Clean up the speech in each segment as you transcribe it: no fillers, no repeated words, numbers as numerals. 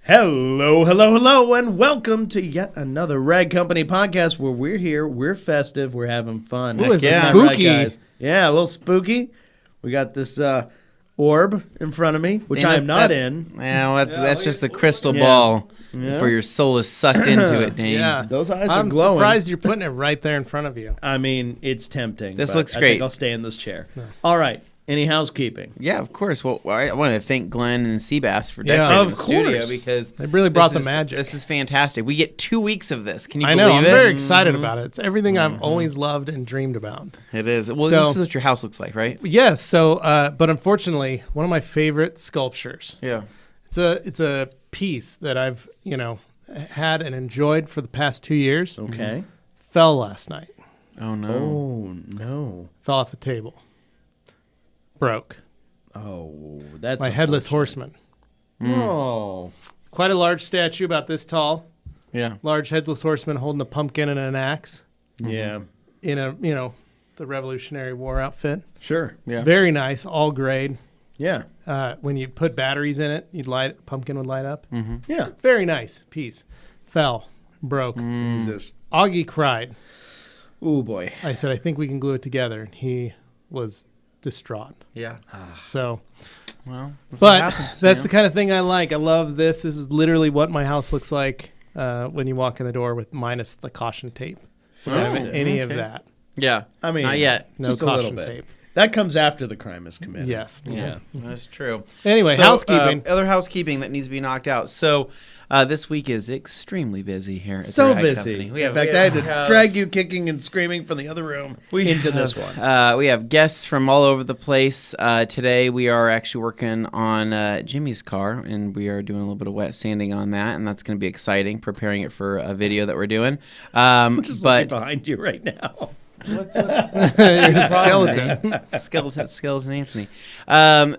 Hello, and welcome to yet another Rag Company podcast where we're here, we're festive, we're having fun. Ooh, it's spooky. Right, guys? Yeah, a little spooky. We got this orb in front of me, which I am not in. Yeah, well, that's just the crystal ball for your soul is sucked into it, Dane. Yeah. Those eyes are glowing. I'm surprised you're putting it right there in front of you. I mean, it's tempting. This but looks I great. think I'll stay in this chair. Yeah. All right. Any housekeeping? Yeah, of course. Well, I want to thank Glenn and Seabass for decorating the studio because they really brought the magic. This is fantastic. We get 2 weeks of this. Can you I believe know. it? I'm very excited about it. It's everything I've always loved and dreamed about. It is. Well, this is what your house looks like, right? Yes. So, but unfortunately, one of my favorite sculptures. Yeah. It's a piece that I've had and enjoyed for the past 2 years. Okay. Fell last night. Oh no. Oh no. Fell off the table. Broke. Oh, that's my headless horseman. Oh. Quite a large statue, about this tall. Yeah. Large headless horseman holding a pumpkin and an axe. Yeah. In a, the Revolutionary War outfit. Sure. Yeah. Very nice, all grade. Yeah. When you put batteries in it, the pumpkin would light up. Mm-hmm. Yeah. Very nice piece. Fell. Broke. Jesus. Augie cried. Oh boy. I said, I think we can glue it together. And he was distraught. Yeah. So, well, that's the kind of thing I like. I love this. This is literally what my house looks like when you walk in the door, with minus the caution tape. Any of that. Yeah. I mean, not yet. No just caution a little bit. tape. That comes after the crime is committed. Yes. Yeah. That's true. Anyway, So, housekeeping. Other housekeeping that needs to be knocked out. So this week is extremely busy here at So the Rag busy. Company. In fact, I had to drag you kicking and screaming from the other room into this one. We have guests from all over the place. Today we are actually working on Jimmy's car, and we are doing a little bit of wet sanding on that, and that's going to be exciting, preparing it for a video that we're doing. Just looking behind you right now. What's skeleton. Skeleton Anthony.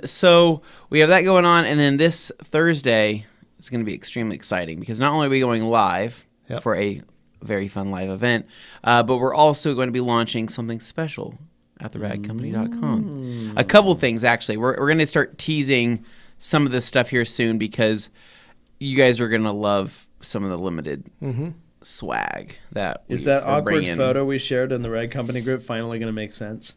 So we have that going on, and then this Thursday is going to be extremely exciting because not only are we going live for a very fun live event, but we're also going to be launching something special at theragcompany.com. A couple things, actually. We're going to start teasing some of this stuff here soon because you guys are going to love some of the limited swag that is that awkward photo we shared in the Rag Company group finally going to make sense?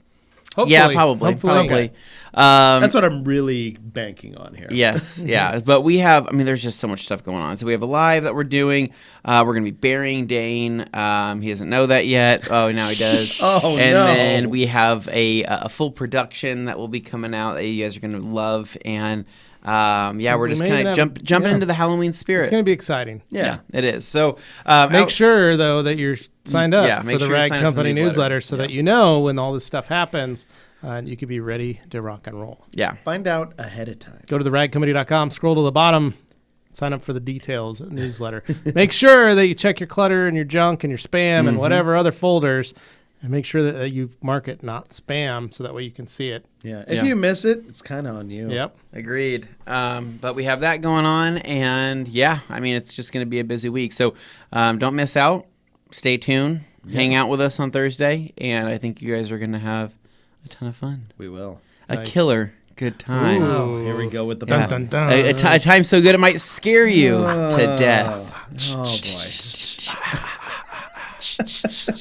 Hopefully. Yeah, probably. Okay. That's what I'm really banking on here. Yes, yeah. But we have, there's just so much stuff going on. So we have a live that we're doing. We're going to be burying Dane. He doesn't know that yet. Oh, now he does. And then we have a full production that will be coming out that you guys are going to love. And we're just kind of jumping into the Halloween spirit. It's going to be exciting. Yeah, it is. So make sure, though, that you're signed up for the Rag Company newsletter so that you know when all this stuff happens, you could be ready to rock and roll. Yeah. Find out ahead of time. Go to theragcompany.com, scroll to the bottom, sign up for the details newsletter. Make sure that you check your clutter and your junk and your spam and whatever other folders, and make sure that you mark it not spam so that way you can see it. Yeah. If you miss it, it's kind of on you. Yep. Agreed. But we have that going on, and it's just going to be a busy week. So don't miss out. Stay tuned. Hang out with us on Thursday, and I think you guys are going to have a ton of fun. We will. A killer good time. Oh, here we go with the dun, dun, dun. A time so good it might scare you to death. Oh, boy.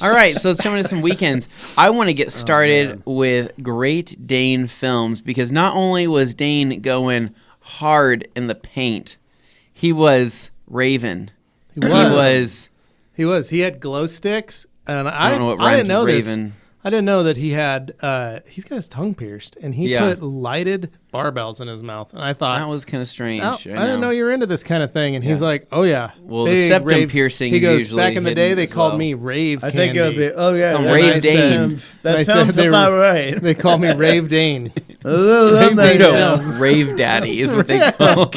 All right, so let's jump into some weekends. I want to get started with Great Dane Films because not only was Dane going hard in the paint, he was Raven. He was. He had glow sticks, and I don't know what I didn't know Raven. this. I didn't know that he had. He's got his tongue pierced, and he put lighted barbells in his mouth. And I thought that was kind of strange. I didn't know you were into this kind of thing. And he's like, "Oh yeah." Well, the septum piercing. He goes, usually "Back in the day, they called me Rave I Candy." think it'll be. Oh yeah, Rave Dane. That sounds about right. They called me Rave Dane. Rave Daddy is what they call.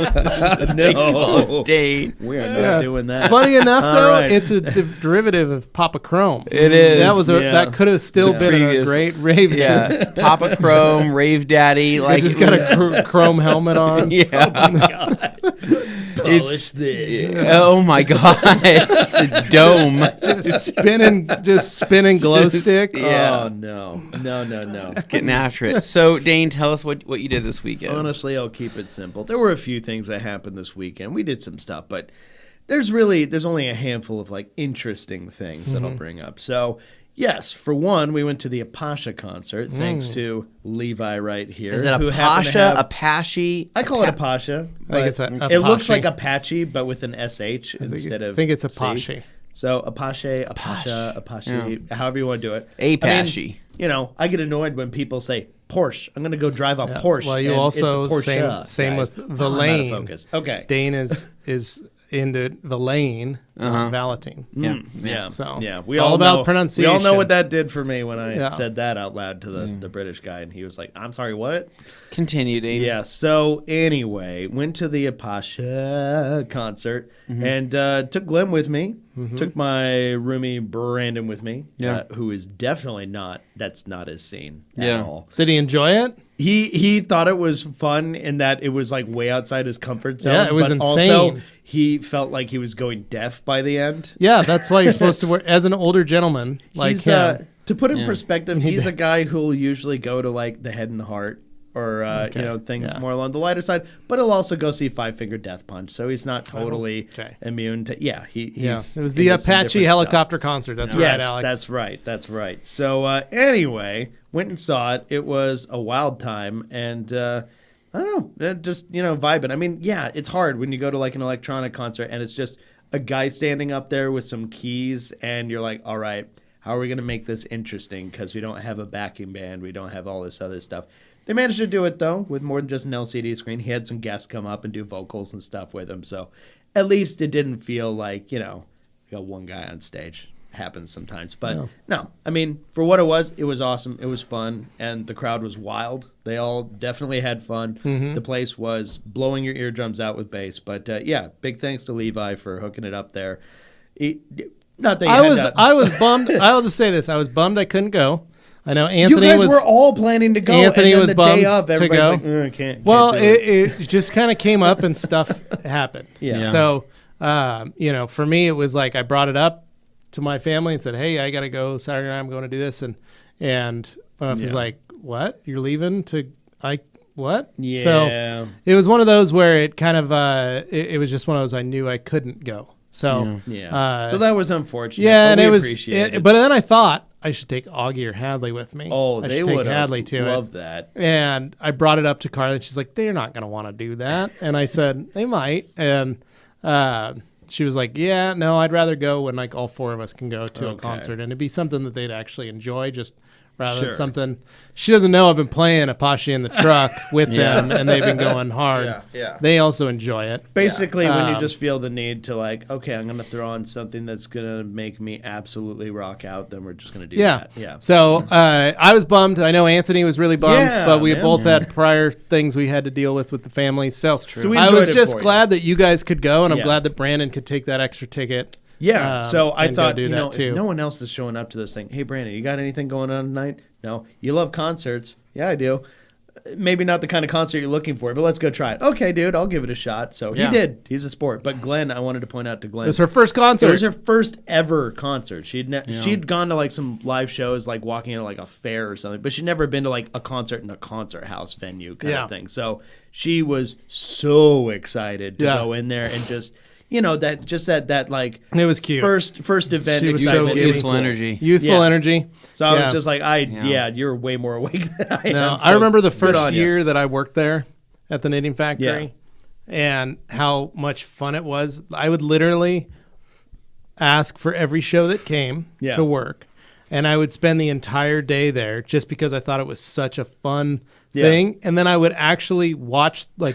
No, Dane. We are not doing that. Funny enough, though, it's a derivative of Papa Chrome. It is. That could have still been a great Rave. Yeah, Papa Chrome, Rave Daddy. Like, just got a chrome helmet on. Yeah. Oh my God. polish this. Oh my god, it's just a dome. just spinning glow sticks. Yeah. Oh no. Getting after it. So Dane, tell us what you did this weekend. Honestly, I'll keep it simple. There were a few things that happened this weekend. We did some stuff, but there's only a handful of like interesting things that I'll bring up. So yes, for one, we went to the Apasha concert thanks to Levi right here. Is it who happened to Apasha, have- Apache? I call it Apasha. I think it's It looks Apache. like Apache, but with an SH instead of I think it's C. Apache. So Apache, however you want to do it. Apache. I mean, I get annoyed when people say Porsche. I'm going to go drive a Porsche. Well, you and also it's a Porsche, same guys. with the I'm out of lane. focus. Okay. Dane is into the lane valeting. Yeah. So we it's all about know, pronunciation. We all know what that did for me when I Yeah. said that out loud to the British guy, and he was like, "I'm sorry, what?" Continue, Dane. Yeah. So anyway, went to the Apasha concert and took Glenn with me. Took my roomie Brandon with me. Yeah. Who is definitely not. That's not his scene at Yeah. all. Did he enjoy it? He thought it was fun in that it was like way outside his comfort zone. Yeah, it was but insane. Also, he felt like he was going deaf by the end. Yeah, that's why you're supposed to work as an older gentleman like He's, him. to put in perspective, he's a guy who'll usually go to like the Head and the Heart or things more along the lighter side, but he'll also go see Five Finger Death Punch. So he's not totally immune to. Yeah, he's It was the into some Apache different helicopter concert. That's stuff. right, Yes, Alex. that's right. So anyway, went and saw it. It was a wild time, and I don't know, just vibing. I mean, yeah, it's hard when you go to like an electronic concert and it's just a guy standing up there with some keys, and you're like, all right, how are we gonna make this interesting? Because we don't have a backing band, we don't have all this other stuff. They managed to do it, though, with more than just an LCD screen. He had some guests come up and do vocals and stuff with him. So at least it didn't feel like, you got one guy on stage. Happens sometimes. But no, I mean, for what it was awesome. It was fun. And the crowd was wild. They all definitely had fun. The place was blowing your eardrums out with bass. But big thanks to Levi for hooking it up there. Not that I was bummed. I'll just say this. I was bummed I couldn't go. I know Anthony you guys was. were all planning to go. Anthony and then was the bummed day of, to everybody's go. like, I can't Well, do it. it just kind of came up and stuff happened. Yeah. So, for me, it was like I brought it up to my family and said, "Hey, I got to go Saturday night. I'm going to do this," and my wife was like, "What? You're leaving to what?" Yeah. So it was one of those where it kind of it was just one of those I knew I couldn't go. So so that was unfortunate. yeah, but and we it was. appreciate it. But then I thought I should take Augie or Hadley with me. Oh, I they should take would Hadley to love it. that. And I brought it up to Carly, and she's like, "They're not going to want to do that." And I said, "They might." And she was like, "Yeah, no, I'd rather go when like all four of us can go to a concert, and it'd be something that they'd actually enjoy, just rather than something." She doesn't know I've been playing Apache in the truck with them, and they've been going hard. Yeah. They also enjoy it. Basically, when you just feel the need to like, okay, I'm going to throw on something that's going to make me absolutely rock out, then we're just going to do that. Yeah. So I was bummed. I know Anthony was really bummed, Yeah, but we man. both had prior things we had to deal with the family. So we I enjoyed was it just for you. glad that you guys could go, and I'm Yeah. glad that Brandon could take that extra ticket. Yeah. So I and go thought, do that if too. no one else is showing up to this thing, hey, Brandon, you got anything going on tonight? No. You love concerts? Yeah, I do. Maybe not the kind of concert you're looking for, but let's go try it. Okay, dude, I'll give it a shot. So he did. He's a sport. But Glenn, I wanted to point out to Glenn. It was her first concert. It was her first ever concert. She'd gone to like some live shows, like walking into like a fair or something, but she'd never been to like a concert in a concert house venue kind of thing. So she was so excited to go in there and just that like It was cute. first event. She was excitement. so It was Youthful cool. energy. Youthful energy. So I was Yeah. just like, you're way more awake than I am. No, So I remember the good first on ya. year that I worked there at the knitting factory and how much fun it was. I would literally ask for every show that came to work, and I would spend the entire day there just because I thought it was such a fun thing. And then I would actually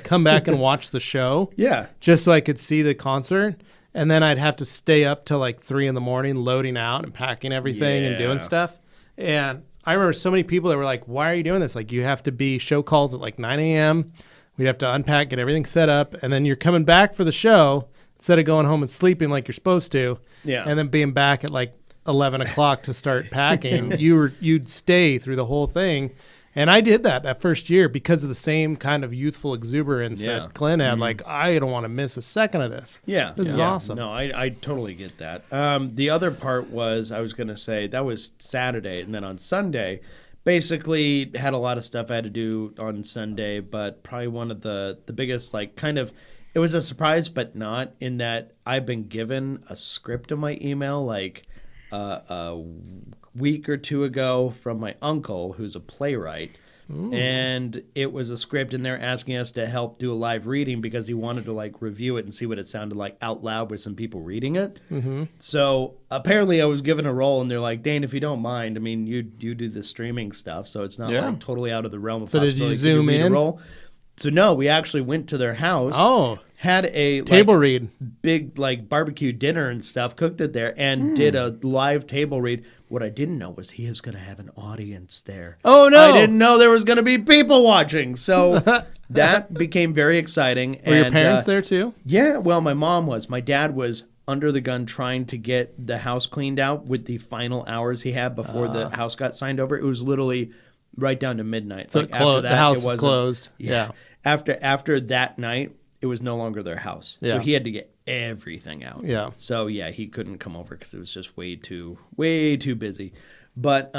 come back and watch the show just so I could see the concert. And then I'd have to stay up till like 3 a.m. loading out and packing everything and doing stuff. And I remember so many people that were like, "Why are you doing this? Like, you have to be show calls at like 9 a.m. We'd have to unpack, get everything set up. And then you're coming back for the show instead of going home and sleeping like you're supposed to. Yeah. And then being back at like 11 o'clock to start packing. You'd stay through the whole thing. And I did that first year because of the same kind of youthful exuberance that Glenn had. Like, I don't want to miss a second of this. Yeah. This is awesome. No, I totally get that. The other part was, I was going to say, that was Saturday. And then on Sunday, basically had a lot of stuff I had to do on Sunday, but probably one of the biggest, like, kind of, it was a surprise, but not, in that I've been given a script in my email, like, a week or two ago from my uncle, who's a playwright. Ooh. And it was a script, and they're asking us to help do a live reading because he wanted to like review it and see what it sounded like out loud with some people reading it. Mm-hmm. So apparently I was given a role, and they're like, Dane, if you don't mind, I mean, you do the streaming stuff, so it's not like totally out of the realm of possibility. So did you zoom in? Role? So no, we actually went to their house. Oh. Had a table read, big like barbecue dinner and stuff, cooked it there, and did a live table read. What I didn't know was he is going to have an audience there. Oh no! I didn't know there was going to be people watching, so that became very exciting. Were your parents there too? Yeah, well, my mom was. My dad was under the gun trying to get the house cleaned out with the final hours he had before the house got signed over. It was literally right down to midnight. So like after that, the house was closed. Yeah. After that night, it was no longer their house. Yeah. So he had to get everything out. Yeah. So yeah, he couldn't come over because it was just way too busy. But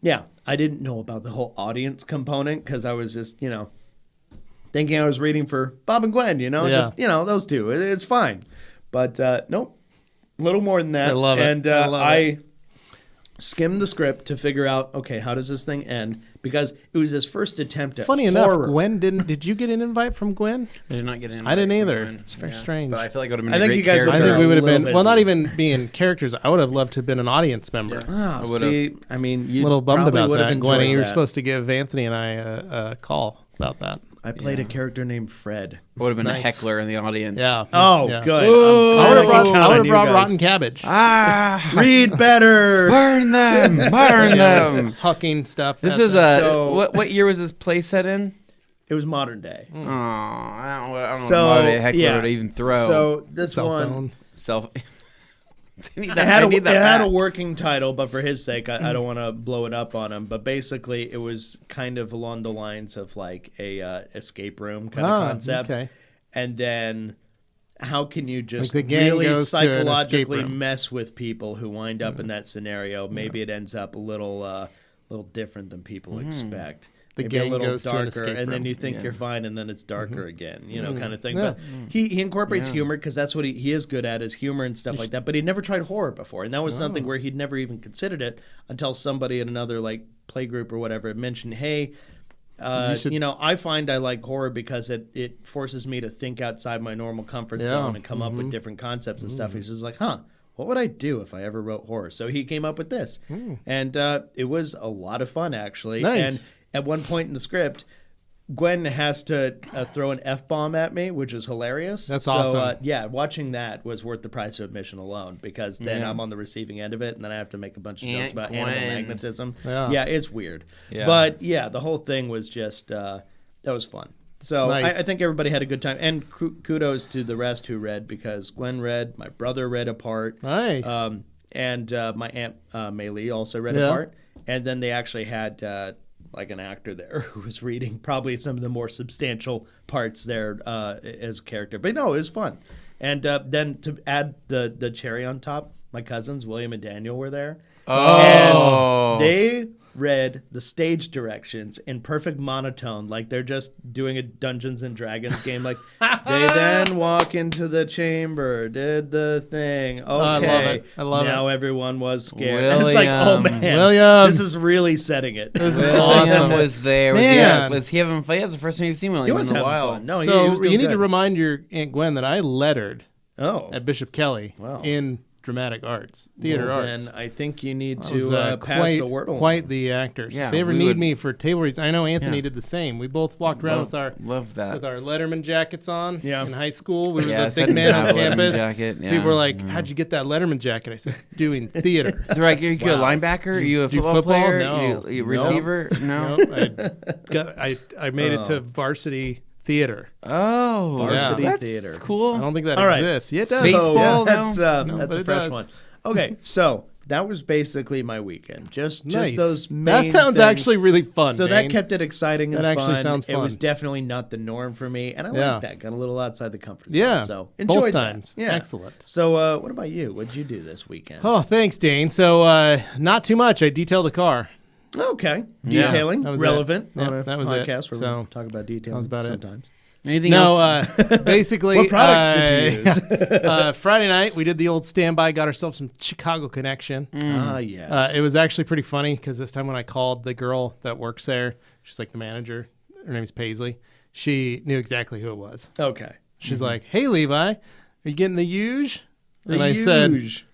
yeah, I didn't know about the whole audience component because I was just, thinking I was reading for Bob and Gwen, just, those two. It's fine. But nope, a little more than that. I love it. And I skimmed the script to figure out, okay, how does this thing end? Because it was his first attempt at Funny horror. enough, Gwen did you get an invite from Gwen? I did not get an invite. I didn't from either. Gwen. It's very strange. But I feel like it would have been I a think great you guys would character. I think we would have been, little well, not busy. even being characters. I would have loved to have been an audience member. Oh, I would've. see, I mean, you A little bummed probably about would have that. Gwen, enjoyed you were that. supposed to give Anthony and I a call about that. I played a character named Fred. I would have been a heckler in the audience. Yeah. Oh, Yeah. good. Ooh. I would have count on you brought guys. rotten cabbage. Ah, Read better. burn them, burn them. Hucking stuff. This That's- was So- what year was this play set in? It was modern day. Oh, I don't So, know what a heckler yeah. would even throw. So this cell one, phone. Self. I need it that. had, I need that it had a back. working title, but for his sake, I don't want to blow it up on him. But basically, it was kind of along the lines of like a escape room kind of concept. Okay. And then how can you just Like the gang really goes to an escape psychologically room. mess with people who wind up in that scenario? Maybe it ends up a little different than people expect. The Maybe a gang little goes to an darker, escape and then room. you think you're fine, and then it's darker again, kind of thing. Yeah. But he incorporates humor because that's what he is good at, is humor and stuff like that. But he'd never tried horror before, and that was something where he'd never even considered it until somebody in another like play group or whatever had mentioned, hey. I find I like horror because it forces me to think outside my normal comfort zone and come up with different concepts and stuff. He's just like, what would I do if I ever wrote horror? So he came up with this. And it was a lot of fun, actually. Nice. And at one point in the script, Gwen has to throw an F-bomb at me, which is hilarious. That's so, awesome. watching that was worth the price of admission alone, because then I'm on the receiving end of it, and then I have to make a bunch of jokes Aunt about Gwen. animal magnetism. Yeah. It's weird. Yeah. But, the whole thing was just, that was fun. So Nice. I think everybody had a good time. And kudos to the rest who read, because Gwen read, my brother read a part. Nice. And my Aunt Maylee also read a part. And then they actually had like an actor there who was reading probably some of the more substantial parts there as a character. But no, it was fun. And then to add the cherry on top, my cousins, William and Daniel, were there. Oh. And they read the stage directions in perfect monotone, like they're just doing a Dungeons and Dragons game. Like, they then walk into the chamber, did the thing. Okay, I love it. now everyone was scared. And it's like, oh man, William. this is really setting it. This is William awesome. was there. Man. Was he having fun? That's the first time you've seen William He was in a having while. fun. No, he So was doing you need good. to remind your Aunt Gwen that I lettered Oh, at Bishop Kelly Wow. in dramatic arts, theater well, arts. then I think you need I was, to pass the word along. quite the actors. Yeah, if they ever we need would- me for table reads, I know Anthony Yeah. did the same. We both walked around with our Love that. Letterman jackets on Yeah. in high school. We were Yeah, the so I big didn't man on have a Letterman campus. jacket, yeah. People were like, "How'd you get that Letterman jacket?" I said, "Doing theater." They're like, are you a Wow. linebacker? Are you a Do football, football? player? No. You No. receiver? No. I made it to varsity theater. Oh, Varsity that's theater. cool. I don't think that All right. exists. Yeah, it does. Baseball? That's, No, that's but a it fresh does. one. Okay, so that was basically my weekend. Just Nice. those main That sounds things. actually really fun. So Dane. that kept it exciting and That fun. actually sounds It was fun. definitely not the norm for me, and I Yeah. like that. Got a little outside the comfort zone. Yeah, So both enjoyed times. that. Yeah. Excellent. So what about you? What did you do this weekend? Oh, thanks, Dane. So not too much. I detailed a car. Okay. Yeah. Detailing. That was relevant it. Yeah, on a that was it. podcast where So, we talk about detailing that was about it. sometimes. Anything else? Basically, What products did you use? Friday night we did the old standby, got ourselves some Chicago Connection. Ah, yes. It was actually pretty funny because this time when I called the girl that works there, she's like the manager. Her name is Paisley. She knew exactly who it was. Okay. She's like, "Hey, Levi, are you getting the huge?" The And I said, huge.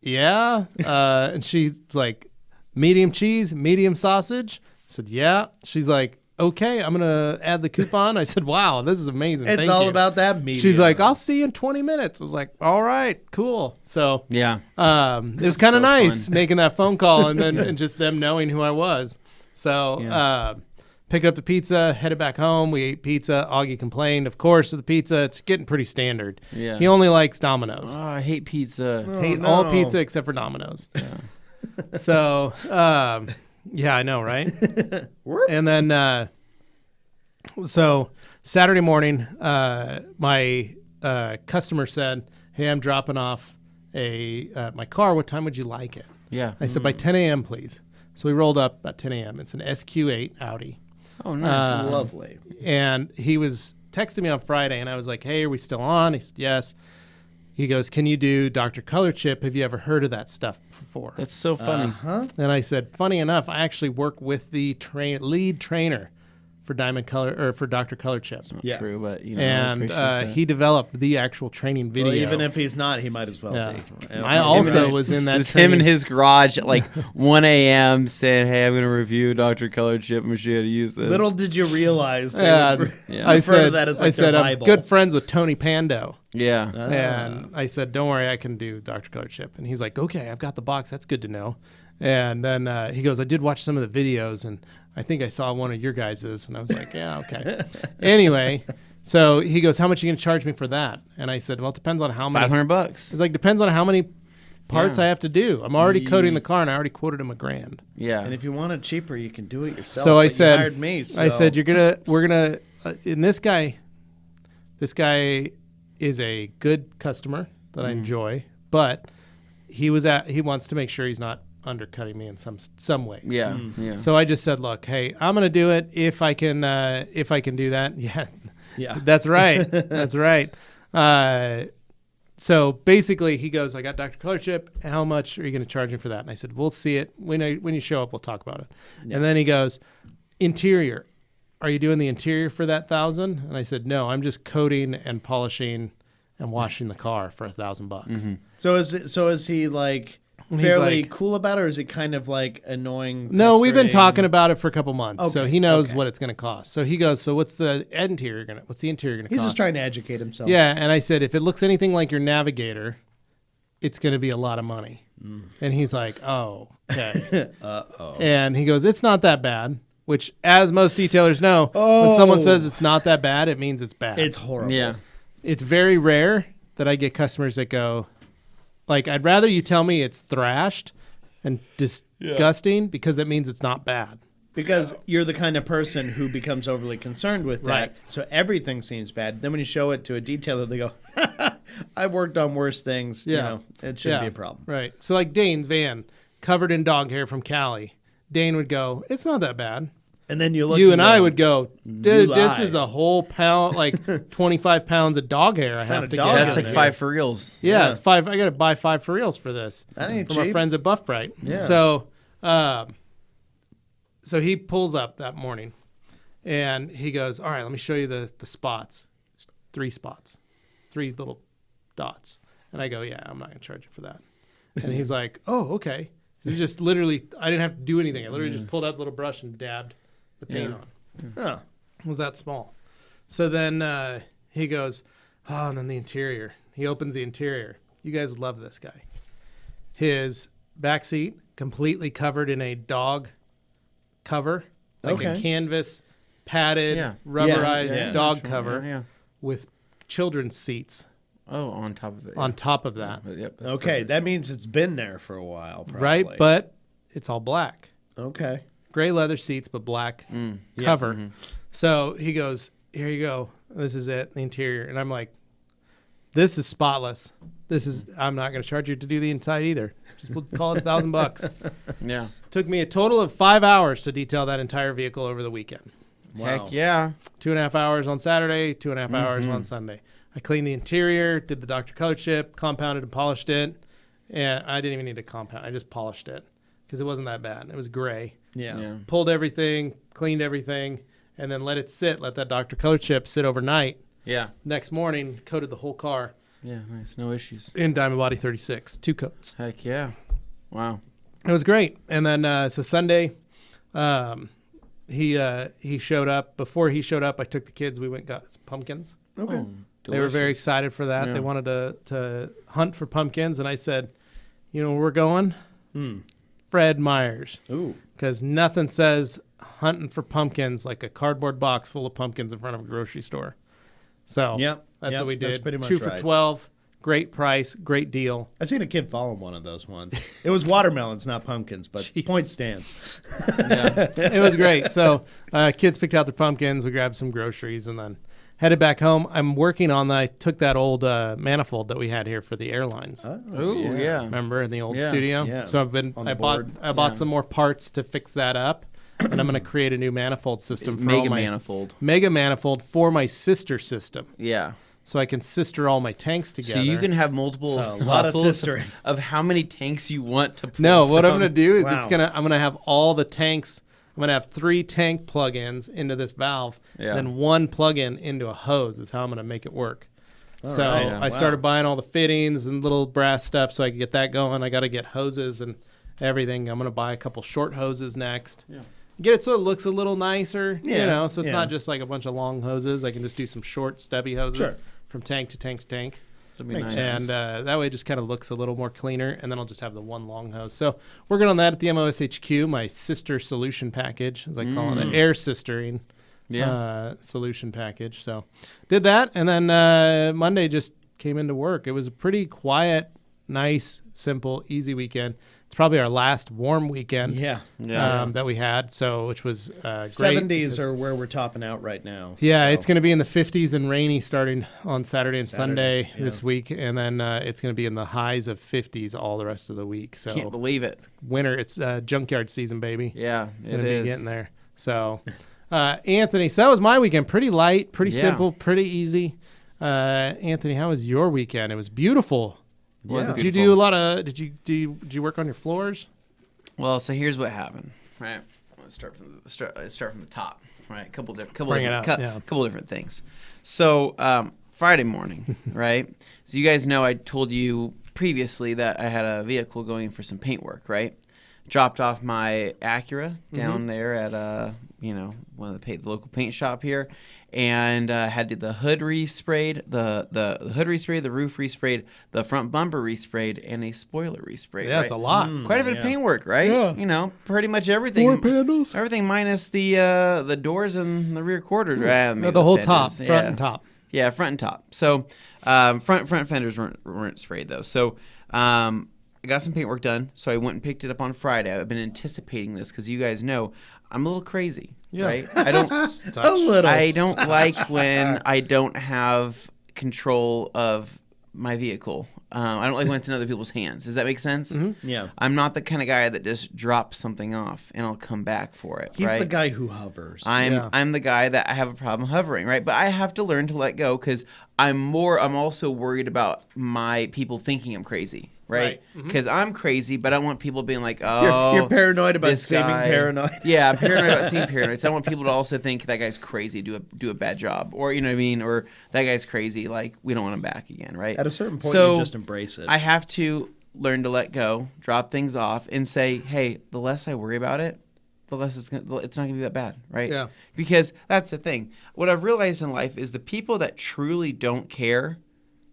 "Yeah." And she's like, "Medium cheese, medium sausage." I said, "Yeah." She's like, "Okay, I'm gonna add the coupon." I said, "Wow, this is amazing." It's Thank all you." about that medium. She's like, "I'll see you in 20 minutes." I was like, "All right, cool." So Yeah. it was kind so of nice fun. making that phone call and then and just them knowing who I was. So picked up the pizza, headed back home. We ate pizza. Augie complained, of course, of the pizza. It's getting pretty standard. Yeah. He only likes Domino's. Oh, I hate pizza. Hate no. all pizza except for Domino's. So yeah, I know, right? And then so Saturday morning, my customer said, "Hey, I'm dropping off my car. What time would you like it?" Yeah. I said, "By 10 a.m., please." So we rolled up at 10 a.m. It's an SQ8 Audi. Oh, nice. Lovely. And he was texting me on Friday, and I was like, "Hey, are we still on?" He said, "Yes." He goes, "Can you do Dr. Color Chip? Have you ever heard of that stuff before?" That's so funny. And I said, "Funny enough, I actually work with the lead trainer for Diamond Color or for Dr. Color Chip." Yeah. True, but you know, I And appreciate that. he developed the actual training video. Well, even if he's not, he might as well Yeah. be. I It's also him and his- was in that It was training. him in his garage at like 1 a.m. saying, "Hey, I'm going to review Dr. Color Chip. I'm going to show you how to use this." Little did you realize they And would Yeah. I refer to said, that as like I said their I'm Bible. good friends with Tony Pando. Yeah. And I said, "Don't worry, I can do Dr. Color Chip." And he's like, "Okay, I've got the box. That's good to know." And then he goes, "I did watch some of the videos, and I think I saw one of your guys's." And I was like, "Yeah, okay." Anyway, so he goes, "How much are you going to charge me for that?" And I said, "Well, it depends on how many." $500. It's like, depends on how many parts Yeah. I have to do. I'm already coating the car, and I already quoted him $1,000. Yeah. And if you want it cheaper, you can do it yourself. So I but you said, hired me. So. I said, we're gonna, and this guy is a good customer that I enjoy, but he wants to make sure he's not undercutting me in some ways. Yeah. Yeah. So I just said, "Look, hey, I'm gonna do it if I can do that." Yeah, Yeah. that's right. That's right. So basically, he goes, "I got Dr. Color Chip. How much are you going to charge me for that?" And I said, "We'll see it when you show up. We'll talk about it." Yeah. And then he goes, "Interior, are you doing the interior for that $1,000?" And I said, "No, I'm just coating and polishing and washing the car for $1,000." So is he like He's fairly like- cool about it, or is it kind of like annoying? No, we've been pestering? talking about it for a couple months, so Okay, he knows okay. what it's going to cost. So he goes, "So what's the interior going to cost?" He's just trying to educate himself. Yeah, and I said, "If it looks anything like your Navigator, it's going to be a lot of money." And he's like, "Oh, okay." And he goes, "It's not that bad," which, as most detailers know, when someone says it's not that bad, it means it's bad. It's horrible. Yeah. It's very rare that I get customers that go, like, "I'd rather you tell me it's thrashed and disgusting because it means it's not bad." Because you're the kind of person who becomes overly concerned with that. Right. So everything seems bad. Then when you show it to a detailer, they go, "I've worked on worse things." Yeah. You know, it shouldn't be a problem. Right. So like Dane's van, covered in dog hair from Cali. Dane would go, "It's not that bad." And then you look. You and I go, would go, "Dude, this lie." is a whole pound, like 25 pounds of dog hair I have of to dog get." That's Yeah. like 5 for reals. Yeah, Yeah. it's 5. I got to buy 5 for reals for this. That ain't from our cheap. friends at Buff Bright. Yeah. So he pulls up that morning, and he goes, "All right, let me show you the spots. 3 spots, 3 little dots." And I go, "Yeah, I'm not gonna charge you for that." And he's like, "Oh, okay." So he just literally, I didn't have to do anything. I literally just pulled out the little brush and dabbed the paint on. Huh. It was that small. So then he goes, "Oh, and then the interior." He opens the interior. You guys would love this guy. His back seat completely covered in a dog cover, like a Okay. canvas, padded, Yeah. rubberized Yeah, yeah. dog Sure, cover Yeah. with children's seats Oh, on top of it. on top of that, Yep. that's Okay, perfect. that means it's been there for a while, probably. right? But it's all black. Okay. Gray leather seats, but black cover. So he goes, "Here you go. This is it, the interior." And I'm like, "This is spotless. I'm not going to charge you to do the inside either. Just we'll call it $1,000." Yeah. Took me a total of 5 hours to detail that entire vehicle over the weekend. Wow. Heck yeah. 2.5 hours on Saturday, 2.5 hours on Sunday. I cleaned the interior, did the Dr. Color chip, compounded and polished it. And I didn't even need to compound. I just polished it because it wasn't that bad. It was gray. Yeah. Pulled everything, cleaned everything, and then let it sit. Let that Dr. Color chip sit overnight. Yeah. Next morning, coated the whole car Yeah. Nice. No issues. in Diamond Body 36. 2 coats. Heck yeah. Wow. It was great. And then so Sunday, he showed up. Before he showed up, I took the kids. We went and got some pumpkins. Okay. Oh, They were very delicious. excited for that. Yeah. They wanted to hunt for pumpkins, and I said, "You know where we're going? Fred Meyer's, Ooh. because nothing says hunting for pumpkins like a cardboard box full of pumpkins in front of a grocery store." So Yep. that's Yep. what we did. That's pretty much 2 for right. $12, great price, great deal. I seen a kid follow one of those ones. It was watermelons, not pumpkins, but Jeez. point stands. Yeah. It was great. So kids picked out their pumpkins. We grabbed some groceries and then headed back home. I'm working on I took that old manifold that we had here for the airlines. Ooh, yeah. Remember in the old Yeah. studio? Yeah. So On the board. I bought Yeah. some more parts to fix that up, and I'm going to create a new manifold system for all Mega my manifold. mega manifold for my sister system, Yeah. so I can sister all my tanks together. So you can have multiple So a lot of levels sistering. of how many tanks you want to pull No, what I'm from. going to do is Wow. I'm going to have all the tanks. I'm going to have 3 tank plug-ins into this valve, Yeah. and then 1 plug-in into a hose is how I'm going to make it work. So right. Yeah. I started buying all the fittings and little brass stuff so I could get that going. I got to get hoses and everything. I'm going to buy a couple short hoses next. Yeah. Get it so it looks a little nicer, Yeah, so it's yeah. not just like a bunch of long hoses. I can just do some short, stubby hoses Sure. from tank to tank to tank. That'd be Makes nice. sense. And that way it just kind of looks a little more cleaner, and then I'll just have the 1 long hose. So working on that at the MOSHQ, my sister solution package, as I call it, air sistering solution package. So did that, and then Monday just came into work. It was a pretty quiet, nice, simple, easy weekend. It's probably our last warm weekend Yeah. that we had, so which was great. 70s are where we're topping out right now. Yeah, so. it's going to be in the 50s and rainy starting on Saturday and Saturday, Sunday yeah. this week, and then it's going to be in the highs of 50s all the rest of the week. So Can't believe it. winter, it's junkyard season, baby. Yeah, It's it going to be is. getting there. So Anthony, so that was my weekend. Pretty light, pretty Yeah. simple, pretty easy. Anthony, how was your weekend? It was beautiful. Was Yeah. Did you do a lot of? Did you work on your floors? Well, so here's what happened. Right, let's start from the top. Right, couple Bring it different up, yeah. couple different things. So Friday morning, right? So you guys know I told you previously that I had a vehicle going for some paint work, right? Dropped off my Acura down there at one of the local paint shop here, and had the hood resprayed, the hood resprayed, the roof resprayed, the front bumper resprayed, and a spoiler resprayed. Yeah, right? it's a lot. Quite a bit of paint work, right? Yeah. Pretty much everything. 4 panels. Everything minus the doors and the rear quarters. Right? No, the whole top, front and top. Yeah, front and top. So front fenders weren't sprayed though. So I got some paint work done. So I went and picked it up on Friday. I've been anticipating this because you guys know I'm a little crazy. Yeah. Right? I don't. A little. I don't like when I don't have control of my vehicle. I don't like when it's in other people's hands. Does that make sense? Yeah. I'm not the kind of guy that just drops something off and I'll come back for it. He's right? the guy who hovers. I'm the guy that I have a problem hovering, right? But I have to learn to let go because I'm also worried about my people thinking I'm crazy, right? Because I'm crazy, but I don't want people being like, oh, You're paranoid about this seeming guy. paranoid. Yeah, I'm paranoid about seeming paranoid. So I don't want people to also think that guy's crazy, do a bad job, or you know what I mean, or that guy's crazy, like we don't want him back again, right? At a certain point, So you just embrace it. I have to learn to let go, drop things off, and say, hey, the less I worry about it, the less it's not gonna be that bad, right? Yeah. Because that's the thing. What I've realized in life is the people that truly don't care,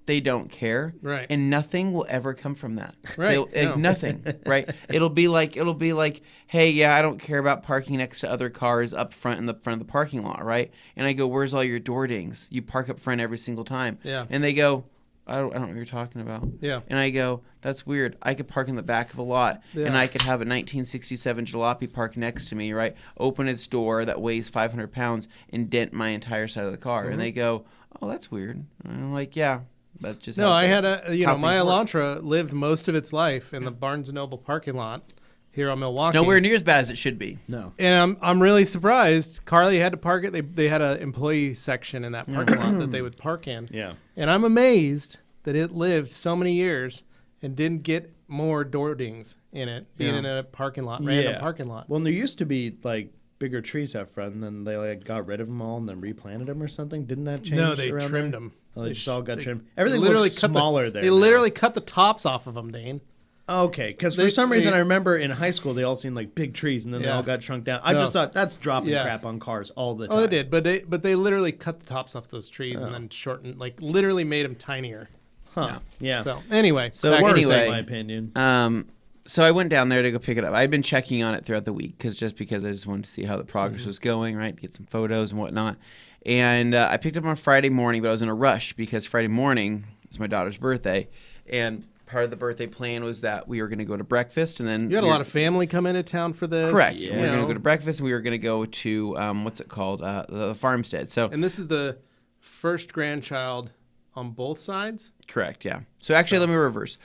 they don't care, Right. And nothing will ever come from that, Right. No. Nothing, right? It'll be like, hey, yeah, I don't care about parking next to other cars up front in the front of the parking lot, right? And I go, where's all your door dings? You park up front every single time, Yeah. And they go, I don't know what you're talking about. Yeah. And I go, that's weird. I could park in the back of a lot, and I could have a 1967 jalopy park next to me, right? Open its door that weighs 500 pounds and dent my entire side of the car. And they go, oh, that's weird. And I'm like, yeah, that's just No, how I it had goes. my Elantra lived most of its life in the Barnes & Noble parking lot here on Milwaukee. It's nowhere near as bad as it should be. No. And I'm really surprised. Carly had to park it. They had an employee section in that parking lot that they would park in. Yeah. And I'm amazed that it lived so many years and didn't get more door dings in it, being in a parking lot, random parking lot. Well, and there used to be like bigger trees out front, and then they like got rid of them all and then replanted them or something. Didn't that change? No, they around trimmed there? them. Oh, they just all got they trimmed. Everything literally looks smaller there. They now. literally cut the tops off of them, Dane. Okay, because for some reason I remember in high school they all seemed like big trees, and then they all got shrunk down. I just thought that's dropping crap on cars all the time. Oh, they did, but they literally cut the tops off those trees and then shortened, like literally made them tinier. Huh? Yeah. So anyway, Worse, anyway, in my opinion. So I went down there to go pick it up. I'd been checking on it throughout the week because I just wanted to see how the progress was going, right? Get some photos and whatnot. And I picked up on Friday morning, but I was in a rush because Friday morning was my daughter's birthday, and part of the birthday plan was that we were going to go to breakfast, and then you had a lot of family come into town for this. Correct. Yeah. We were going to go to breakfast, and we were going to go to what's it called, the farmstead. So And this is the first grandchild on both sides. correct, yeah. So actually, let me reverse.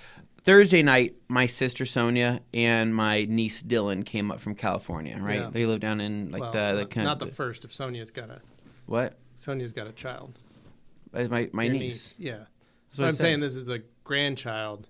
Thursday night, my sister Sonia and my niece Dylan came up from California. Right, Yeah. they live down in like the kind not of the first. If Sonia's got a child. My Your niece. Yeah. That's So what I I'm said. saying this is a grandchild,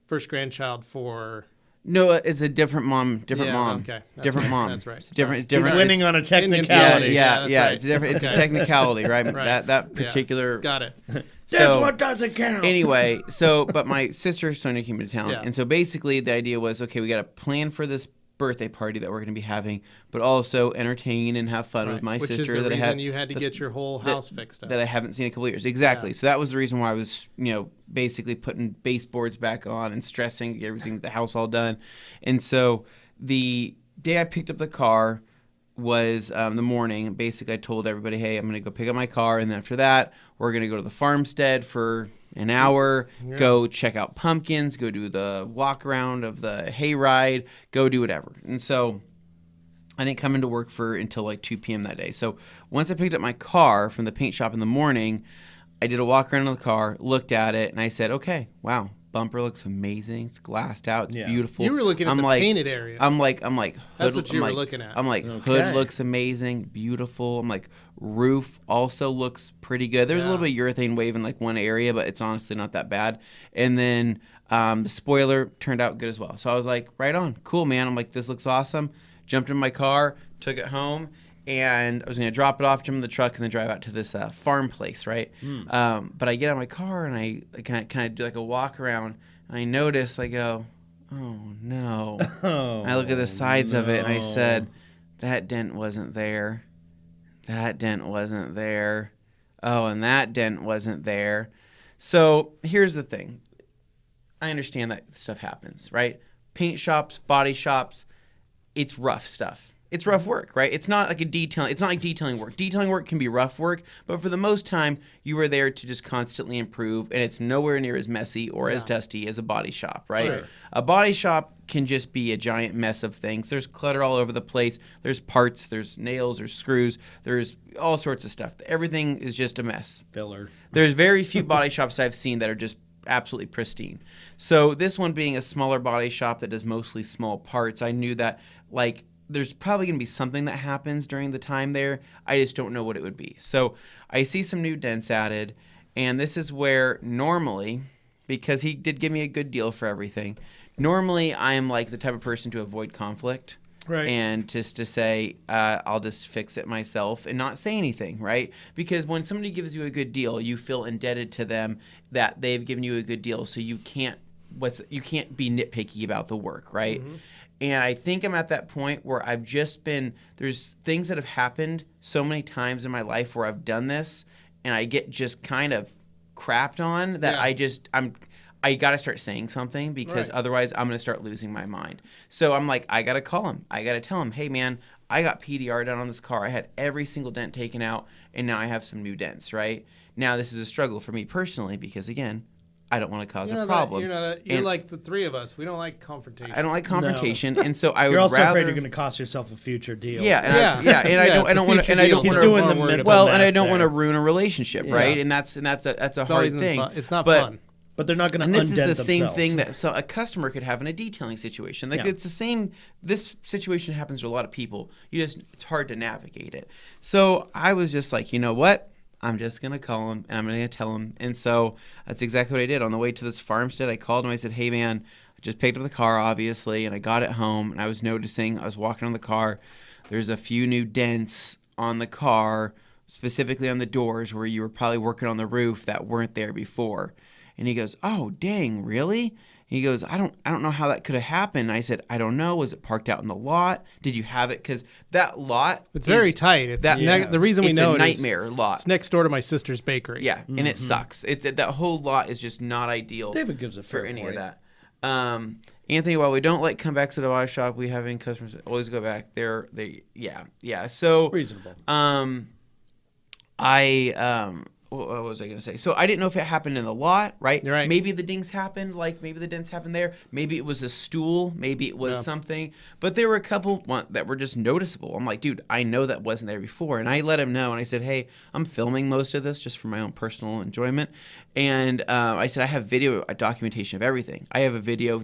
first grandchild for. No, it's a different mom. Yeah, mom. okay. That's Different right. mom. That's right. It's different. He's Different. winning it's- on a Yeah, technicality. that's right. It's different. It's a Okay. technicality, right? Right. That Yeah. particular. Got it. That's So- what doesn't count. Anyway, but my sister Sonia came into town, Yeah. and so basically the idea was, okay, we got to plan for this birthday party that we're going to be having, but also entertain and have fun with my Which sister is the that I reason had you had to get your whole house fixed up. that I haven't seen in a couple of years. Exactly. Yeah. So that was the reason why I was, basically putting baseboards back on and stressing everything, the house all done. And so the day I picked up the car was the morning. Basically, I told everybody, hey, I'm going to go pick up my car, and then after that, we're going to go to the farmstead for an hour, go check out pumpkins, go do the walk around of the hayride, go do whatever. And so I didn't come into work until like 2 p.m. that day. So once I picked up my car from the paint shop in the morning, I did a walk around of the car, looked at it, and I said, okay, wow, bumper looks amazing. It's glassed out. It's beautiful. You were looking at the painted areas. I'm like, That's what you were looking at. I'm like, hood looks amazing, beautiful. I'm like, roof also looks pretty good. There's a little bit of urethane wave in like one area, but it's honestly not that bad. And then the spoiler turned out good as well. So I was like, right on, cool, man. I'm like, this looks awesome. Jumped in my car, took it home, and I was going to drop it off, jump in the truck, and then drive out to this farm place, right? But I get out of my car, and I kind of do like a walk around, and I notice, I go, oh, no. I look at the sides of it, and I said, that dent wasn't there. That dent wasn't there. Oh, and that dent wasn't there. So here's the thing. I understand that stuff happens, right? Paint shops, body shops, it's rough stuff. It's rough work, right? It's not like it's not like detailing work. Detailing work can be rough work, but for the most time, you are there to just constantly improve, and it's nowhere near as messy or as dusty as a body shop, right? Sure. A body shop can just be a giant mess of things. There's clutter all over the place. There's parts, there's nails, there's screws, there's all sorts of stuff. Everything is just a mess. Filler. There's very few body shops I've seen that are just absolutely pristine. So this one being a smaller body shop that does mostly small parts, I knew that there's probably going to be something that happens during the time there. I just don't know what it would be. So I see some new dents added, and this is where normally, because he did give me a good deal for everything, normally I am like the type of person to avoid conflict. Right. And just to say, I'll just fix it myself and not say anything, right? Because when somebody gives you a good deal, you feel indebted to them that they've given you a good deal, so you can't be nitpicky about the work, right? Mm-hmm. And I think I'm at that point where there's things that have happened so many times in my life where I've done this, and I get just kind of crapped on that I got to start saying something because otherwise I'm going to start losing my mind. So I'm like, I got to call him. I got to tell him, hey, man, I got PDR done on this car. I had every single dent taken out, and now I have some new dents, right? Now this is a struggle for me personally because, again, I don't want to cause a You're problem. you're And like the three of us. We don't like confrontation. I don't like confrontation, and so I would You're also rather. afraid you're going to cost yourself a future deal. Yeah, and Yeah. and Yeah, I it's a don't want to, future and I don't deal. He's want doing to. the worried mental about Well, and I math don't want to there. ruin a relationship, right? And that's a It's hard always thing. It's not But- fun. But they're not going to And this is undent the same themselves. thing that a customer could have in a detailing situation. Like Yeah. it's the same. This situation happens to a lot of people. It's hard to navigate it. So I was just like, you know what? I'm just gonna call him and I'm gonna tell him. And so that's exactly what I did. On the way to this farmstead, I called him. I said, hey man, I just picked up the car obviously, and I got it home. And I was noticing, I was walking on the car. There's a few new dents on the car, specifically on the doors where you were probably working on the roof that weren't there before. And he goes, oh, dang, really? He goes, I don't know how that could have happened. I said, I don't know. Was it parked out in the lot? Did you have it? Because that lot It's very tight. It's the reason we it's know a it is nightmare lot. it's next door to my sister's bakery. Yeah, and it sucks. That whole lot is just not ideal. David gives a for fair any point. of that. Anthony, while we don't like comebacks to the body shop, we having customers always go back. Yeah. So Reasonable. what was I going to say? So I didn't know if it happened in the lot, right? You're right. Maybe the dings happened, like maybe the dents happened there. Maybe it was a stool. Maybe it was something. But there were a couple that were just noticeable. I'm like, dude, I know that wasn't there before. And I let him know. And I said, hey, I'm filming most of this just for my own personal enjoyment. And I said, I have video documentation of everything. I have a video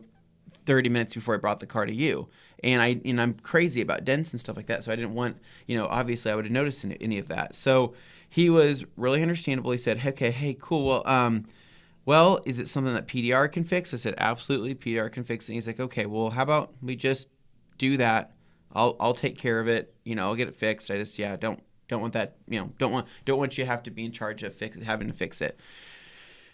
30 minutes before I brought the car to you. And I'm crazy about dents and stuff like that. So I didn't want, obviously I would have noticed any of that. So he was really understandable. He said, okay, hey, cool. Well, is it something that PDR can fix? I said, absolutely, PDR can fix it. And he's like, okay, well, how about we just do that? I'll take care of it. I'll get it fixed. I just, don't want that, don't want you to have to be in charge of having to fix it.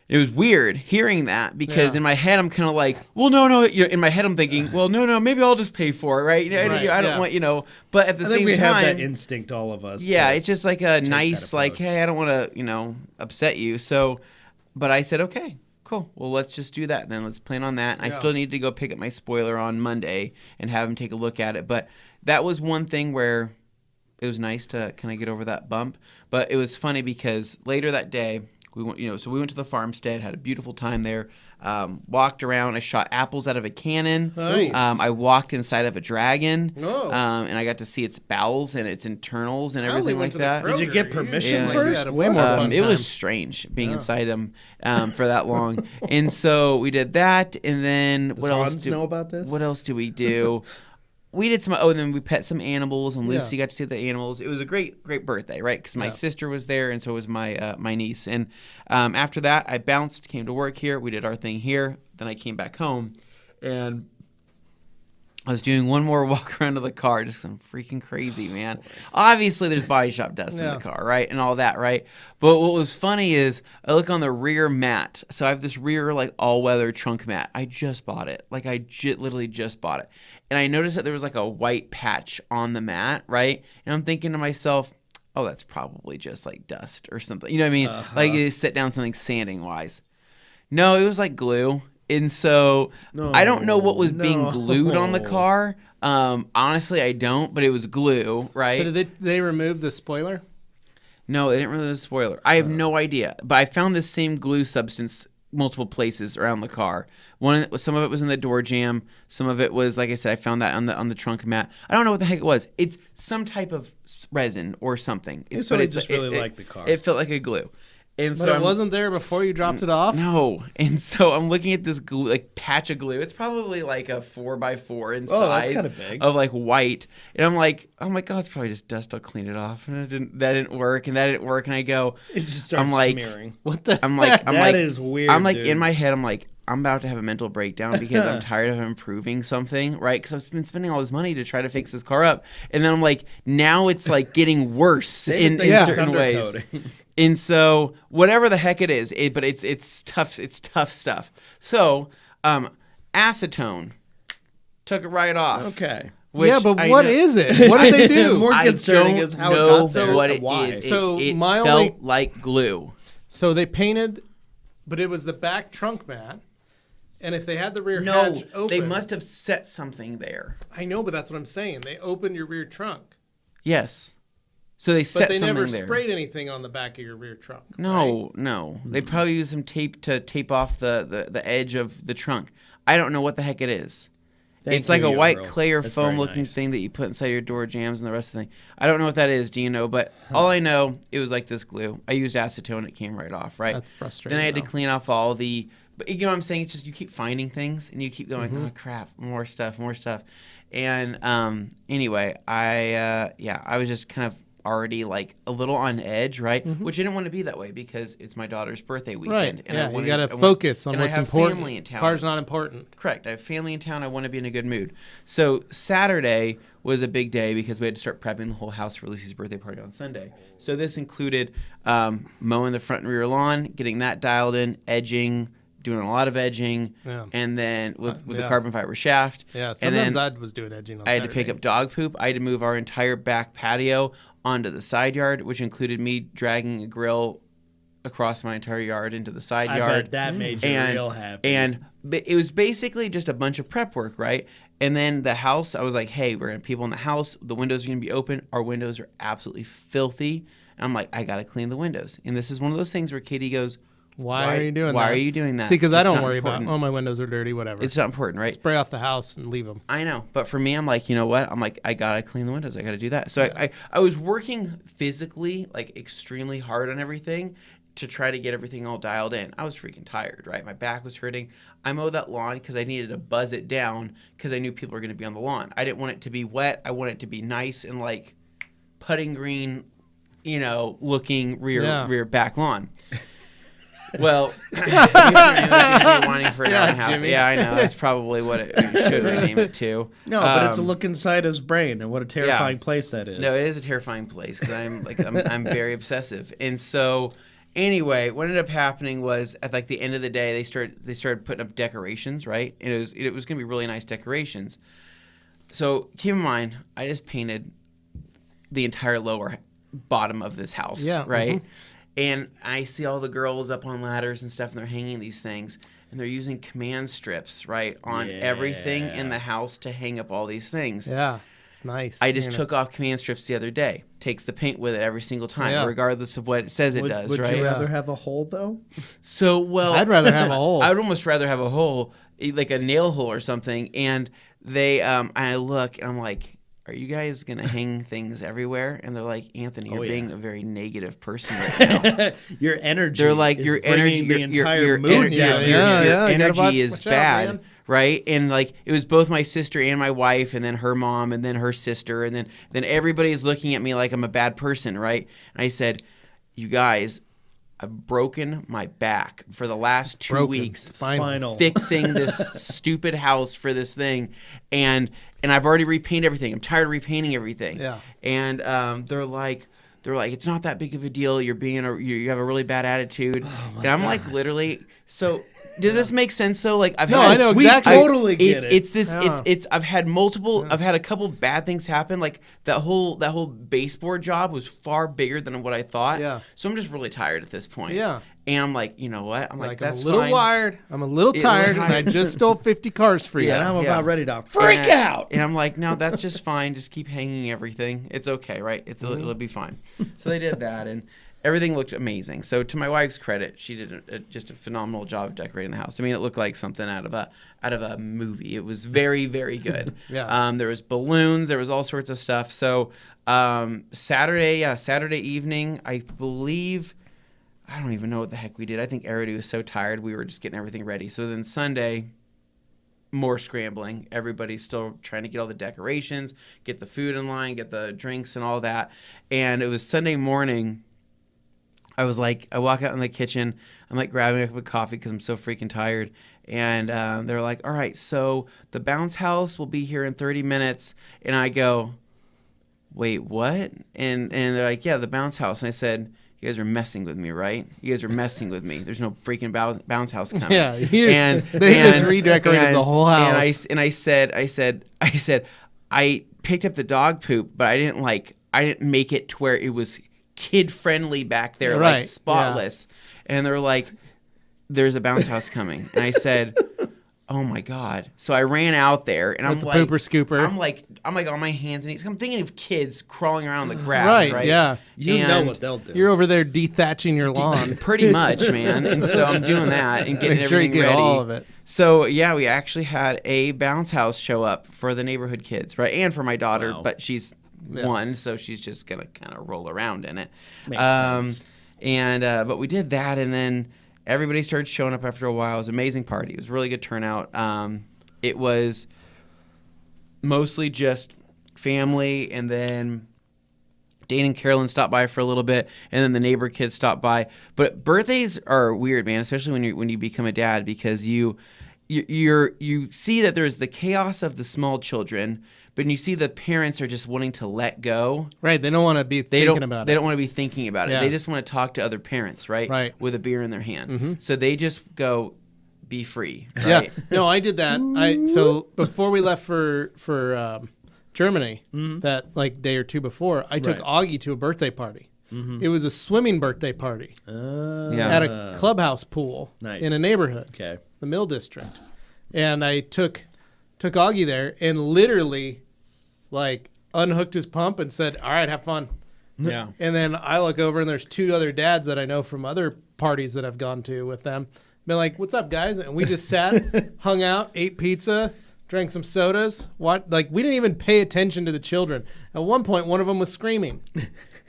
It was weird hearing that because in my head I'm kind of like, well, no. In my head I'm thinking, well, no, maybe I'll just pay for it, right? I don't want, but at the same we time, have that instinct, all of us. yeah, to it's just like a nice, that like, approach. hey, I don't want to, upset you. So, but I said, okay, cool. Well, let's just do that then. Let's plan on that. I still need to go pick up my spoiler on Monday and have him take a look at it. But that was one thing where it was nice to kind of get over that bump. But it was funny because later that day, we went, so we went to the farmstead, had a beautiful time there, walked around. I shot apples out of a cannon. Nice. I walked inside of a dragon, Oh. and I got to see its bowels and its internals and I only everything went like to the that. Kroger. Did you get permission Yeah. You first? had a way more fun It was time. strange being inside them for that long, and so we did that. And then Does what else? Hans know about this? What else do we do? We did some. Oh, and then we pet some animals, and Lucy got to see the animals. It was a great birthday, right? Because my sister was there, and so was my niece. And after that, I bounced, came to work here. We did our thing here. Then I came back home, and I was doing one more walk around to the car. Just I'm freaking crazy, man. Obviously, there's body shop dust in the car, right, and all that, right. But what was funny is I look on the rear mat. So I have this rear like all-weather trunk mat. I just bought it. Like I literally just bought it, and I noticed that there was like a white patch on the mat, right. And I'm thinking to myself, oh, that's probably just like dust or something. You know what I mean? Like you sit down something sanding wise. No, it was like glue. And so I don't know what was being glued on the car. Honestly, I don't, but it was glue, right? So did they remove the spoiler? No, they didn't remove the spoiler. I have no idea. But I found this same glue substance multiple places around the car. Some of it was in the door jamb. Some of it was, like I said, I found that on the trunk mat. I don't know what the heck it was. It's some type of resin or something. So they just really liked the car. It felt like a glue. And But so it wasn't there before you dropped it off? No. And so I'm looking at this glue, like patch of glue. It's probably like a 4x4 in size. Oh, that's kind of big. Of like white. And I'm like, oh my God, it's probably just dust. I'll clean it off. And that didn't work. And that didn't work. And I go, It just starts I'm like, smearing. What the? That is weird, I'm like dude. in my head, I'm like, I'm about to have a mental breakdown because I'm tired of improving something, right? Because I've been spending all this money to try to fix this car up. And then I'm like, now it's like getting worse in certain ways. And so whatever the heck it is, but it's tough. It's tough stuff. So acetone took it right off. Okay. which Yeah, but I what know- is it? What did they do? More I concerning don't is how know it got there. what it Why? is. So it my felt only- like glue. So they painted, but it was the back trunk mat. And if they had the rear No, hatch open, they must have set something there. I know, but that's what I'm saying. They opened your rear trunk. Yes. So they But set they something never there. sprayed anything on the back of your rear trunk. right? No. They probably used some tape to tape off the edge of the trunk. I don't know what the heck it is. It's like a white clay or foam looking thing that you put inside your door jambs and the rest of the thing. I don't know what that is. Do you know? But all I know, it was like this glue. I used acetone. It came right off, right? That's frustrating. Then I had to clean off all the... But you know what I'm saying? It's just you keep finding things and you keep going, oh, crap, more stuff. And anyway, I was just kind of already like a little on edge, right? Which I didn't want to be that way because it's my daughter's birthday weekend. Right. And Yeah, you got to focus on what's important. Family in town. Car's not important. Correct. I have family in town. I want to be in a good mood. So Saturday was a big day because we had to start prepping the whole house for Lucy's birthday party on Sunday. So this included mowing the front and rear lawn, getting that dialed in, edging, doing a lot of edging, and then with the carbon fiber shaft. Yeah, and sometimes then I was doing edging on I had to Saturday. pick up dog poop. I had to move our entire back patio onto the side yard, which included me dragging a grill across my entire yard into the side I yard. bet that made you real happy. And it was basically just a bunch of prep work, right? And then the house, I was like, hey, we're going to have people in the house. The windows are going to be open. Our windows are absolutely filthy. And I'm like, I got to clean the windows. And this is one of those things where Katie goes, Why are you doing that? Why are you doing that? See, because I It's don't not worry important. about, oh, my windows are dirty, whatever. It's not important, right? Spray off the house and leave them. I know. But for me, I'm like, you know what? I'm like, I got to clean the windows. I got to do that. So I was working physically, like extremely hard on everything to try to get everything all dialed in. I was freaking tired, right? My back was hurting. I mowed that lawn because I needed to buzz it down because I knew people were going to be on the lawn. I didn't want it to be wet. I wanted it to be nice and like putting green, looking rear back lawn. Well, wanting for an hour and a half. Jimmy. Yeah, I know. That's probably what it should rename it to. No, but it's a look inside his brain, and what a terrifying place that is. No, it is a terrifying place because I'm very obsessive, and so anyway, what ended up happening was at like the end of the day they started putting up decorations, right? And it was going to be really nice decorations. So keep in mind, I just painted the entire lower bottom of this house, right? And I see all the girls up on ladders and stuff, and they're hanging these things, and they're using command strips, right, on everything in the house to hang up all these things. Yeah, it's nice. I just took off command strips the other day. Takes the paint with it every single time, regardless of what it says it does, right? Would you rather have a hole, though? So, well... I'd rather have a hole. I'd almost rather have a hole, like a nail hole or something, and I look, and I'm like... Are you guys going to hang things everywhere? And they're like, Anthony, you're being a very negative person right now. Your energy. They're like, your energy, the entire mood down. Your energy is bad, right? And like, it was both my sister and my wife, and then her mom, and then her sister, and then everybody's looking at me like I'm a bad person, right? And I said, you guys, I've broken my back for the last 2 weeks fixing this stupid house for this thing, and I've already repainted everything. I'm tired of repainting everything. Yeah. And they're like, it's not that big of a deal. You have a really bad attitude. And I'm like, literally. So does this make sense though? Like I know exactly. We totally get it. It's this. Yeah. It's. I've had multiple. Yeah. I've had a couple bad things happen. Like that whole baseboard job was far bigger than what I thought. Yeah. So I'm just really tired at this point. Yeah. And I'm like, you know what? I'm like, that's I'm a little wired. I'm a little tired, and I just stole 50 cars for you. And I'm about ready to freak out. And I'm like, no, that's just fine. Just keep hanging everything. It's okay, right? It'll be fine. So they did that, and everything looked amazing. So to my wife's credit, she did just a phenomenal job of decorating the house. I mean, it looked like something out of a movie. It was very, very good. Yeah. There was balloons. There was all sorts of stuff. So Saturday evening, I believe. I don't even know what the heck we did. I think Arity was so tired, we were just getting everything ready. So then Sunday, more scrambling. Everybody's still trying to get all the decorations, get the food in line, get the drinks and all that. And it was Sunday morning. I was like, I walk out in the kitchen. I'm like grabbing a cup of coffee because I'm so freaking tired. And they're like, all right, so the bounce house will be here in 30 minutes. And I go, wait, what? And they're like, yeah, the bounce house. And I said, you guys are messing with me, right? You guys are messing with me. There's no freaking bounce house coming. Yeah, they just redecorated the whole house. And I said, I picked up the dog poop, but I didn't make it to where it was kid friendly back there, right. like spotless. Yeah. And they're like, there's a bounce house coming. And I said, oh my God. So I ran out there and With the pooper scooper. I'm like on my hands and knees. I'm thinking of kids crawling around the grass, right? Yeah. You know what they'll do. You're over there dethatching your lawn. Pretty much, man. And so I'm doing that and getting Make sure you everything get ready. all of it. So yeah, we actually had a bounce house show up for the neighborhood kids, right? And for my daughter, Wow. but she's one, so she's just gonna kind of roll around in it. Makes sense. And but we did that, and then everybody started showing up after a while. It was an amazing party. It was a really good turnout. It was mostly just family, and then Dane and Carolyn stopped by for a little bit, and then the neighbor kids stopped by. But birthdays are weird, man, especially when you become a dad, because you see that there's the chaos of the small children, but you see the parents are just wanting to let go. Right. They don't want to be thinking about it. They don't want to be thinking about it. Yeah. They just want to talk to other parents, right? Right. With a beer in their hand. Mm-hmm. So they just go, be free. Yeah. Right? No, I did that. So before we left for Germany, that like day or two before, I took Right. Augie to a birthday party. It was a swimming birthday party Yeah. at a clubhouse pool Nice. in a neighborhood, Okay. the Mill District. And I took Augie there and literally like unhooked his pump and said, "All right, have fun." Yeah. And then I look over and there's two other dads that I know from other parties that I've gone to with them. Been like, "What's up, guys?" And we just sat, hung out, ate pizza, drank some sodas. Like we didn't even pay attention to the children. At one point, one of them was screaming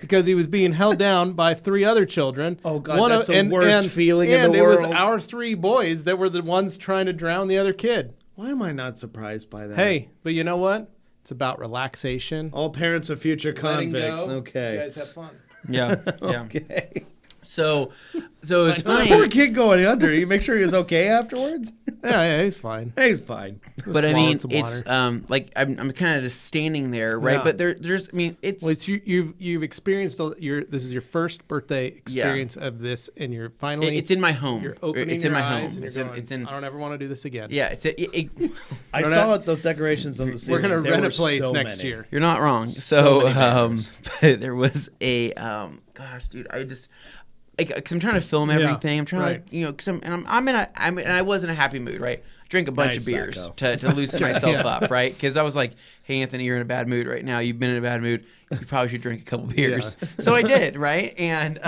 because he was being held down by three other children. Oh, God, that's the worst feeling in the And it was world. our three boys that were the ones trying to drown the other kid. Why am I not surprised by that? Hey, but you know what? It's about relaxation. All parents of future letting convicts. go. Okay. You guys have fun. Yeah. Yeah. Okay. So it was The poor funny. kid going under. You make sure he was okay afterwards. Yeah, he's fine. He's fine. But I Swallowed mean, some it's water. like I'm kind of just standing there, right? Yeah. But there's I mean, it's Well, it's you've experienced this is your first birthday experience of this, and you're finally it's in my home. you're opening It's your in my eyes home. and you're going, It's in I don't ever want to do this again. yeah. I We're saw not- those decorations on the ceiling. We're gonna There rent a were place so next many. year. You're not wrong. So So, many banners. but there was a gosh, dude, I just because I'm trying to film everything. I'm trying right. to, because I was in a happy mood, right? Drank a bunch Nice, of beers Sacco. to loosen myself Yeah. up, right? Because I was like, hey, Anthony, you're in a bad mood right now. You've been in a bad mood. You probably should drink a couple beers. So I did, right? And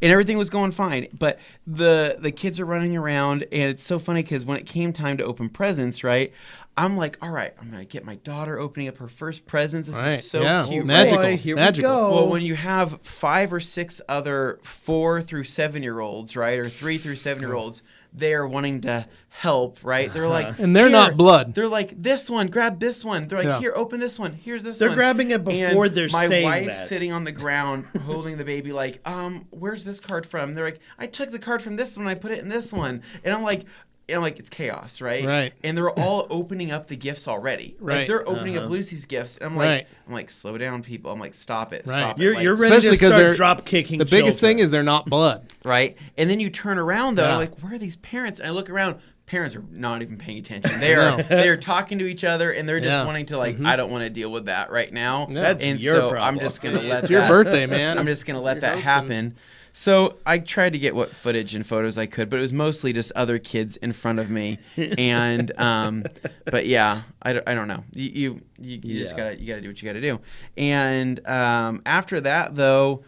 everything was going fine. But the kids are running around, and it's so funny because when it came time to open presents, right? I'm like, all right, I'm gonna get my daughter opening up her first presents. This Right. is so Yeah. cute. Magical. right? Boy, here Magical. we go. Well, when you have 5 or 6 other 4 through 7-year-olds, right, or 3 through 7-year-olds, they are wanting to help, right? They're like, And they're "Here." not blood. They're like, this one, grab this one. They're like, Yeah. here, open this one. Here's this They're one. grabbing it before And they're my saying wife's that. sitting on the ground holding the baby, like, where's this card from? They're like, I took the card from this one. I put it in this one, and I'm like, it's chaos, right? Right. And they're all opening up the gifts already. Like, Right. they're opening up Lucy's gifts, and Right. I'm like, slow down, people. I'm like, stop it, Right. stop it. You're Like, ready to Especially 'cause start they're- drop kicking. The biggest thing is they're not blood. right? And then you turn around though, Yeah. I'm like, where are these parents? And I look around. Parents are not even paying attention. They're talking to each other, and they're just Yeah. wanting to like, I don't want to deal with that right now. That's and your so problem. I'm just gonna let It's your that- birthday, man. I'm just gonna let You're that hosting. happen. So I tried to get what footage and photos I could, but it was mostly just other kids in front of me. And but yeah, I don't know. You just Yeah. gotta do what you gotta do. And after that though.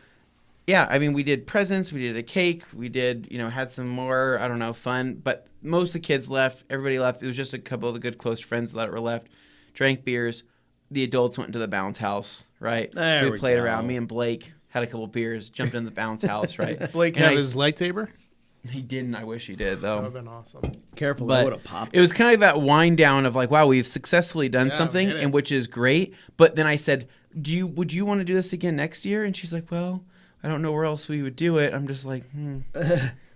Yeah, I mean, we did presents, we did a cake, we did, had some more, I don't know, fun. But most of the kids left, everybody left. It was just a couple of the good close friends that were left. Drank beers. The adults went into the bounce house, right? There we we played go. around. Me and Blake had a couple beers, jumped in the bounce house, right? Blake And had I- his lightsaber. He didn't. I wish he did, That would though. have been awesome. Careful, that would But have popped. it was kind of that wind down of like, wow, we've successfully done Yeah, something, we did it. and which is great. But then I said, would you want to do this again next year? And she's like, well, I don't know where else we would do it. I'm just like,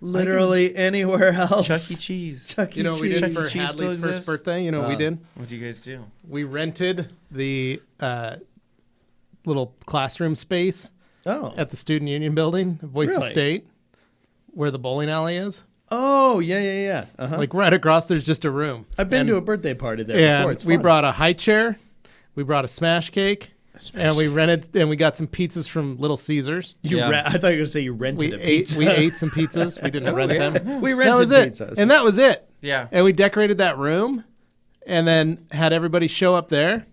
Literally anywhere else. Chuck E. Cheese. Chuck You know what we Chuck did E. for Cheese still Hadley's first exists? birthday? You know what we did? What do you guys do? We rented the little classroom space Oh. at the Student Union building, Boise Really? State, where the bowling alley is. Oh, yeah. Uh-huh. Like right across, there's just a room. I've been And- to a birthday party there and before. It's we fun. brought a high chair, we brought a smash cake, and we rented and we got some pizzas from Little Caesars. Yeah. I thought you were going to say you rented We a ate pizza. we ate some pizzas. We didn't rent yeah. them. We That rented was it, pizzas. and that was it. Yeah. And we decorated that room and then had everybody show up there.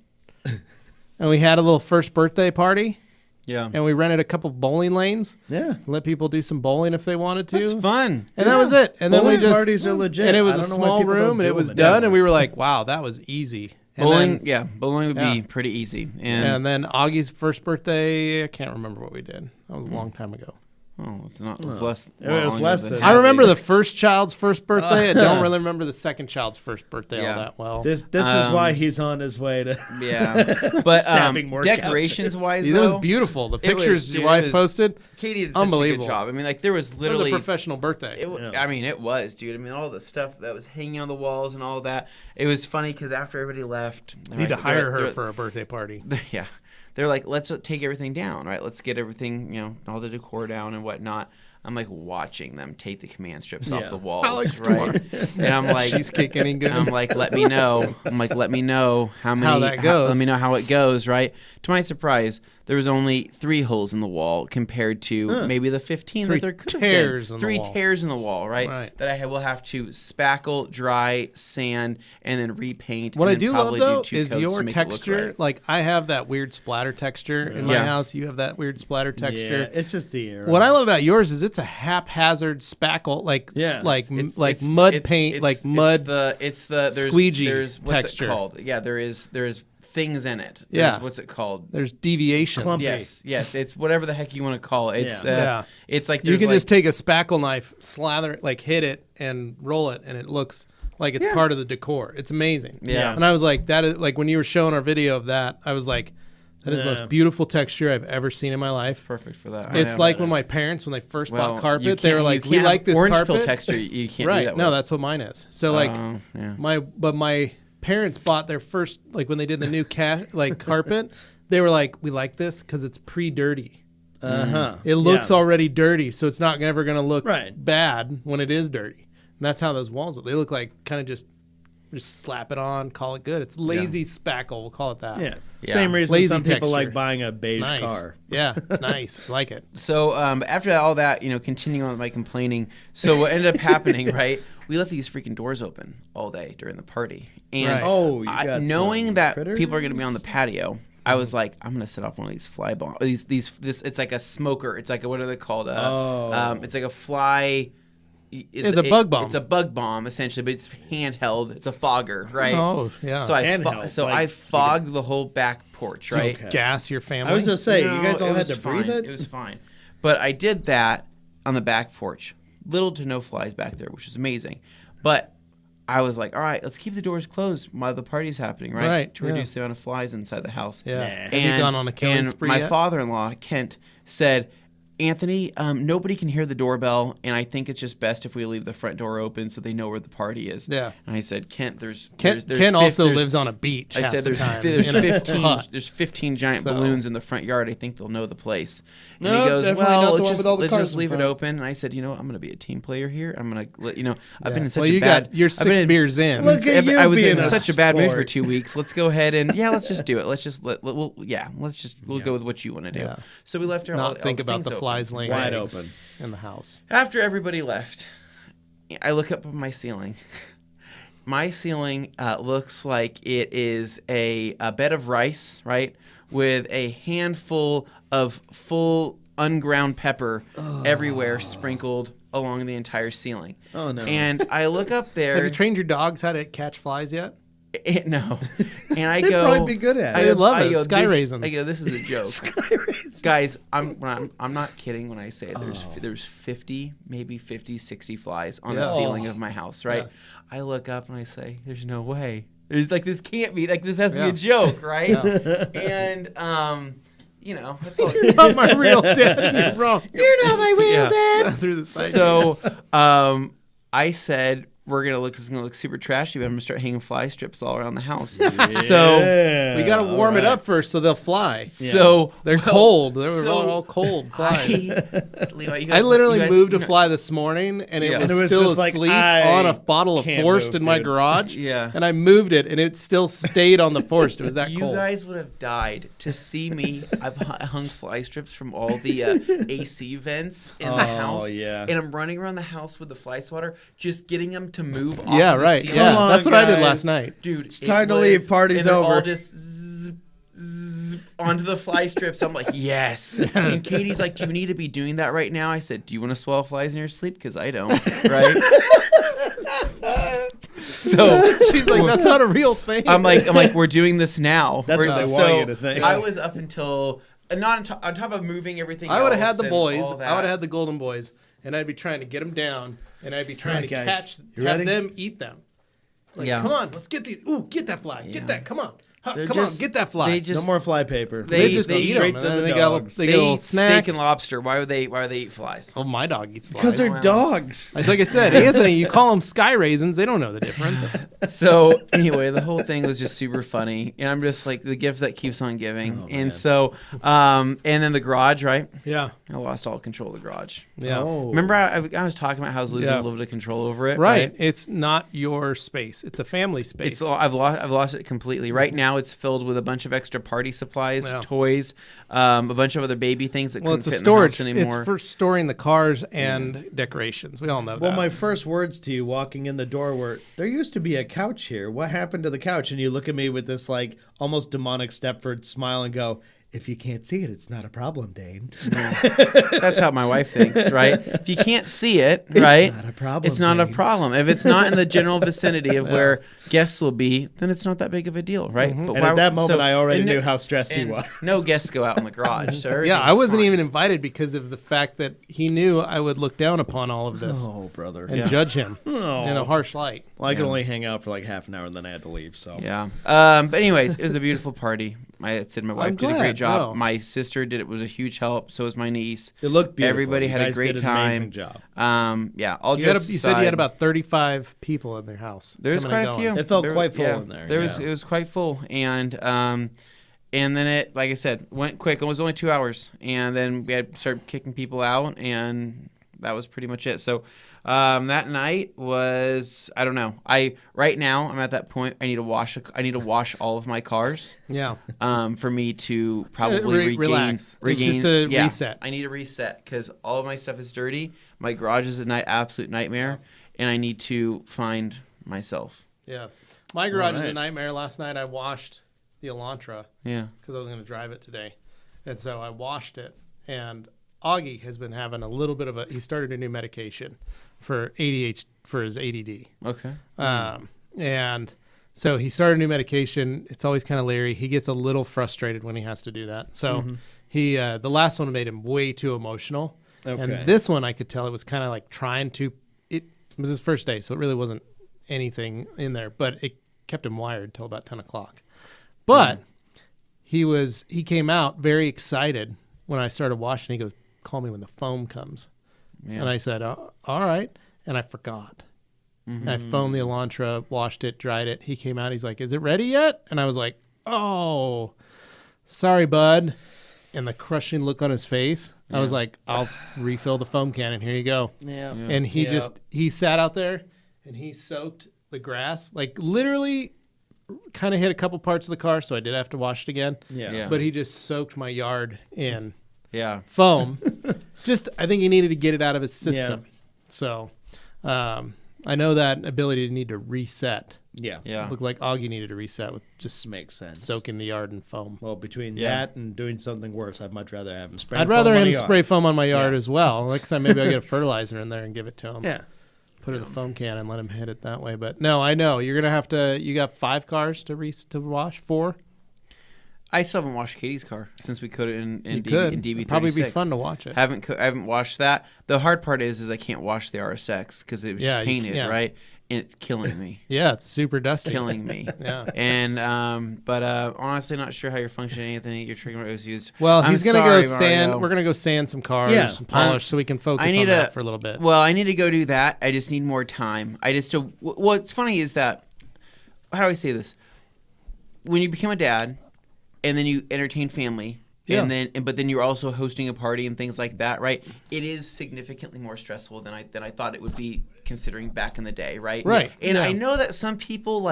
And we had a little first birthday party. Yeah. And we rented a couple bowling lanes. Yeah. Let people do some bowling if they wanted to. That's fun. And that was it. And then Bowling we just parties are legit. And it was I a don't know why small people don't room and do it was them done. anymore. And we were like, wow, that was easy. And Bowling, then, bowling would Yeah. be pretty easy. and then Augie's first birthday, I can't remember what we did. That was a long time ago. it's not. It was less. It was long less than than- I Hadley. remember the first child's first birthday. I don't really remember the second child's first birthday Yeah. all that well. This is why he's on his way to. Yeah, but Stabbing more decorations wise, Dude, though, that was beautiful. The It was, pictures dude, your it wife was- posted. Katie did such a good Unbelievable. job. I mean, like there was It was literally. a professional birthday. Yeah. I mean, it was, dude. I mean, all the stuff that was hanging on the walls and all that. It was funny because after everybody left, Need to hire her for a birthday party. Yeah, they're like, let's take everything down, right? Let's get everything, all the decor down and whatnot. I'm like watching them take the command strips off the walls, Alex right? And I'm like, Cheesecake any good? I'm like, let me know. I'm like, let me know how many. How that goes. Let me know how it goes, right? To my surprise, there was only 3 holes in the wall compared to maybe the 15 Three that there could have tears been. in the 3 wall. tears in the wall, right? Right. That I will have to spackle, dry, sand, and then repaint. What and I then do love probably though do 2 is coats your to make it look texture. right. Like I have that weird splatter texture in my Yeah. house. You have that weird splatter texture. Yeah, it's just the era. What I love about yours is it's a haphazard spackle, like Yeah. It's- mud it's- paint, it's- like mud. It's the there's, squeegee there's what's texture. it called? Yeah, there's things in it. Yeah. There's, what's it called? There's deviations. Clumpy. Yes, it's whatever the heck you want to call it. It's Yeah. it's like You there's can like, just take a spackle knife, slather it, like hit it, and roll it, and it looks like it's part of the decor. It's amazing. Yeah. And I was like, that is like when you were showing our video of that, I was like, that is the most beautiful texture I've ever seen in my life. perfect for that. It's like when my parents, when they first bought you carpet, they were can't- like, you "We can't like have this orange carpet." pill texture. You can't Right? do that. No, with. that's what mine is. So like, Yeah. my parents bought their first, like when they did the new carpet, they were like, "We like this because it's pre-dirty. It looks already dirty, so it's not ever going to look Right. bad when it is dirty." And that's how those walls look. They look like kind of just slap it on, call it good. It's lazy spackle. We'll call it that. Yeah. Yeah. Same reason Lazy some people texture. like buying a It's beige nice. car. Yeah, it's nice. I like it. So after all that, continuing on with my complaining. So what ended up happening, right? We left these freaking doors open all day during the party, and Right. Oh, you got knowing some that critters? people are going to be on the patio, I was like, I'm going to set off one of these fly bombs. This it's like a smoker. It's like what are they called? It's like a fly. It's a bug bomb. It's a bug bomb essentially, but it's handheld. It's a fogger, right? Oh, yeah. So I Handheld, I like- fogged the whole back porch, right? Okay. Gas your family. I was gonna say, No, you guys all it had was to breathe fine. it. It was fine. But I did that on the back porch. Little to no flies back there, which is amazing. But I was like, all right, let's keep the doors closed while the party's happening, right? Right, To yeah. reduce the amount of flies inside the house. Yeah. Nah. Have you gone on a killing and spree my yet? father-in-law, Kent, said, Anthony, nobody can hear the doorbell, and I think it's just best if we leave the front door open so they know where the party is. Yeah. And I said, Kent, there's Kent there's also there's- lives on a beach. I half said the there's time, there's in a 15 hut. there's 15 giant So- balloons in the front yard. I think they'll know the place. And No, he goes, definitely not well, the one with all the let's cars just in leave it front. open. And I said, I'm going to be a team player here. I'm going to let I've been in such Well, a you bad. got your I've been 6 beers in. Look at you I was being in a such a bad mood for sport. 2 weeks. Let's go ahead and let's just do it. Let's just we'll go with what you want to do. Yeah. So we left our Not think all about things the open. flies laying Wide eggs open. in the house. After everybody left, I look up at my ceiling. My ceiling looks like it is a bed of rice, right, with a handful of full unground pepper everywhere sprinkled along the entire ceiling. Oh, no. And I look up there. Have you trained your dogs how to catch flies yet? No. And I They'd go. probably be good at I it. would love I it. go, Sky this, raisins. I go, this is a joke. Guys, I'm not kidding when I say there's 50, maybe 50, 60 flies on the Yeah. ceiling of my house, right? Yeah. I look up and I say, there's no way. There's like, this can't be, like, this has to be Yeah. a joke, right? And, that's all. You're not my real dad. You're wrong. You're not my real Yeah. dad. Through the side. So, I said, this is gonna look super trashy, but I'm gonna start hanging fly strips all around the house. So, Yeah, we got to all warm it right. up first so they'll fly. so They're cold. They were so all cold flies. Levi, you I guys- literally you guys- moved a fly this morning, and it Yeah. was And it was still just like, asleep I on a bottle of can't Forst move, in my dude. garage. Yeah. And I moved it, and it still stayed on the Forst. It was that You cold. guys would have died to see me. I've hung fly strips from all the AC vents in the house. Yeah. And I'm running around the house with the fly swatter, just getting them to move off Yeah, of the right. ceiling. Yeah, Come on, that's what I did guys. last night. Dude, It's time to leave. Party's and they're over. all just zzz onto the fly strips. I'm like, yes. And Katie's like, do you need to be doing that right now? I said, do you want to swallow flies in your sleep? Because I don't, right? So She's like, that's not a real thing. I'm like, we're doing this now. That's what they want you to think. I was up until not on top of moving everything. I would have else had the and boys. all that. I would have had the golden boys, and I'd be trying to get them down, and I'd be trying to Alright, guys. catch, You have ready? them eat them. Like, Yeah. come on, let's get these. Ooh, get that fly. Get that. Come on. They're Come just- on, get that fly. they just- No more fly paper. They just they eat straight them, to and the then dogs. they They get a little eat snack. steak and lobster. Why would they eat flies? Oh, my dog eats flies. Because they're Wow. dogs. Like I said, Anthony, you call them sky raisins. They don't know the difference. So anyway, the whole thing was just super funny, and I'm just like the gift that keeps on giving. Oh, and man. so, and then the garage, right? Yeah. I lost all control of the garage. Yeah. Oh. Remember, I was talking about how I was losing Yeah. a little bit of control over it, Right. It's not your space. It's a family space. It's I've lost it completely. Right now, it's filled with a bunch of extra party supplies, Yeah. toys, a bunch of other baby things that well, couldn't it's a fit storage. in the house anymore. It's for storing the cars and decorations. We all know Well, that. my first words to you walking in the door were, there used to be a couch here. What happened to the couch? And you look at me with this like almost demonic Stepford smile and go, if you can't see it, it's not a problem, Dane. That's how my wife thinks, right? If you can't see it, right? not a problem, It's not a Dane. problem. If it's not in the general vicinity of where guests will be, then it's not that big of a deal, right? But And at that moment, I already knew how stressed he and was. No guests go out in the garage, so yeah, I everything's wasn't fine. even invited because of the fact that he knew I would look down upon all of this Oh, brother. and judge him Oh. in a harsh light. Well, I could only hang out for like half an hour and then I had to leave. So Yeah. But anyways, it was a beautiful party. I said my wife I'm did a glad. great job. No. My sister did it. Was a huge help. So was my niece. it looked beautiful. Everybody You had a guys great did an time. Amazing job. Yeah. All You jokes said you aside, had about 35 people in their house. There was coming quite and a few. going. It felt quite full in there, Was yeah. it was quite full, and then it, like I said, went quick. It was only 2 hours, and then we had started kicking people out, and that was pretty much it. So that night was, I don't know. Right now I'm at that point. I need to wash all of my cars. Yeah. For me to probably Relax. regain. It's just a yeah, reset. I need to reset because all of my stuff is dirty. My garage is absolute nightmare, and I need to find myself. Yeah. My garage is a right. nightmare. Last night I washed the Elantra Yeah. because I was going to drive it today. And so I washed it. And Augie has been having a little bit of he started a new medication for for his ADD. Okay. And so he started a new medication. It's always kind of leery. He gets a little frustrated when he has to do that. So he, the last one made him way too emotional. Okay. And this one, I could tell it was kind of like it was his first day. So it really wasn't anything in there, but it kept him wired till about 10 o'clock. But he came out very excited when I started washing. He goes, call me when the foam comes. Yeah. And I said, all right. And I forgot. And I foamed the Elantra, washed it, dried it. He came out. He's like, is it ready yet? And I was like, oh, sorry, bud. And the crushing look on his face, I was like, I'll refill the foam can, and here you go. Yeah. And he sat out there, and he soaked the grass, like literally kind of hit a couple parts of the car, so I did have to wash it again. Yeah. But he just soaked my yard in Yeah. foam. I think he needed to get it out of his system. So I know that ability to need to reset. Yeah. Yeah. Looked like Augie needed to reset with just Makes sense. soaking the yard in foam. Well, between Yeah. that and doing something worse, I'd much rather have him spray. I'd rather foam on him a yard. spray foam on my yard as well. Next time, maybe I'll get a fertilizer in there and give it to him. Yeah. Put it in the foam can and let him hit it that way. But no, I know you're gonna have to. You got 5 cars to wash. 4. I still haven't washed Katie's car since we could it in You DB, could. in DB36. It'd probably be fun to watch it. I haven't washed that. The hard part is I can't wash the RSX because it was Yeah, just you painted, can't. right? And it's killing me. Yeah, it's super dusty. Killing me. Yeah. And but honestly, not sure how you're functioning, Anthony. Your trigger was used. Well, I'm he's gonna go sorry, sand. Mario. We're gonna go sand some cars, Yeah. and polish, so we can focus I need on that to- for a little bit. Well, I need to go do that. I just need more time. What's funny is that, how do I say this? When you become a dad, and then you entertain family, Yeah. but then you're also hosting a party and things like that, right? It is significantly more stressful than I thought it would be, considering back in the day, right? Right. And Yeah. I know that some people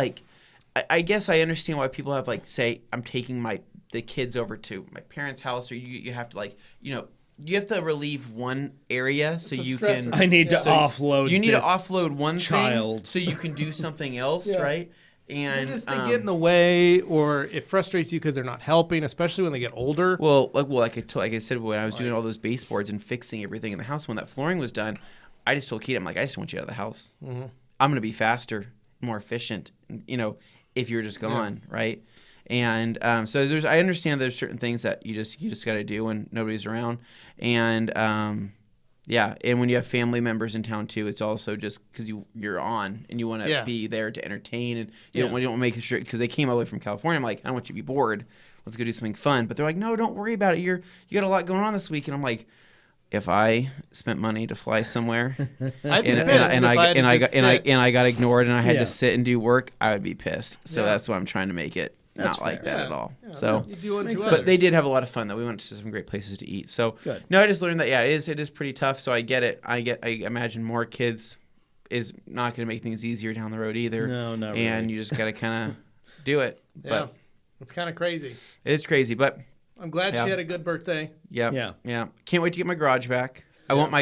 I guess I understand why people have say I'm taking the kids over to my parents' house, or you have to you have to relieve one area so you can. I need to offload. You need to this offload one child thing so you can do something else, right? And they get in the way, or it frustrates you because they're not helping, especially when they get older. like I said, when I was doing all those baseboards and fixing everything in the house, when that flooring was done, I just told Kate, I'm like, I just want you out of the house. Mm-hmm. I'm going to be faster, more efficient, if you're just gone, right? And so I understand there's certain things that you just got to do when nobody's around, and and when you have family members in town too, it's also just because you're on and you want to be there to entertain, and you don't want to make sure because they came all the way from California. I'm like, I don't want you to be bored. Let's go do something fun. But they're like, no, don't worry about it. You got a lot going on this week, and I'm like, if I spent money to fly somewhere and I got ignored and I had to sit and do work, I would be pissed. So that's why I'm trying to make it not like that at all. Yeah, so, but they did have a lot of fun though. We went to some great places to eat. So no, I just learned that it is pretty tough. So I get it. I imagine more kids is not going to make things easier down the road either. No, not really. And you just got to kind of do it. But it's kind of crazy. It is crazy, but I'm glad she had a good birthday. Yeah. Can't wait to get my garage back. I want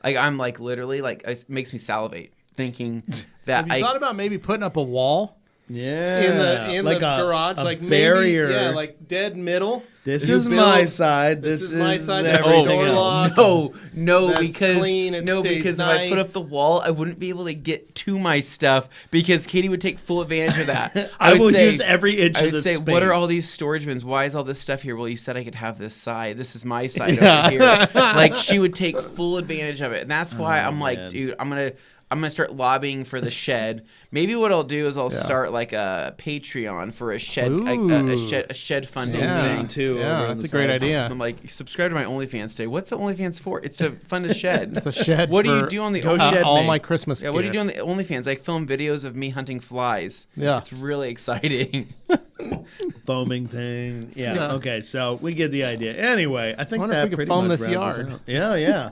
I'm like literally like it makes me salivate thinking that Have you thought about maybe putting up a wall? Yeah, in the garage, like barrier, maybe, like dead middle. This is my side. This is my side. Everything door else. lock. No, because clean, because nice. if I put up the wall, I wouldn't be able to get to my stuff because Katie would take full advantage of that. I would use every inch of the space. What are all these storage bins? Why is all this stuff here? Well, you said I could have this side. This is my side over here. Like she would take full advantage of it, and that's why I'm like, dude, I'm gonna start lobbying for the shed. Maybe what I'll do is I'll start like a Patreon for a shed, a shed funding thing too. Yeah, that's a great idea. I'm like, subscribe to my OnlyFans today. What's the OnlyFans for? It's to fund a shed. It's a shed. What do you do on the all my Christmas? Yeah, what do you do on the OnlyFans? I film videos of me hunting flies. Yeah, it's really exciting. Foaming thing. Yeah. Okay, so we get the idea. Anyway, I think that pretty foam much this rounds us yard. out. Yeah.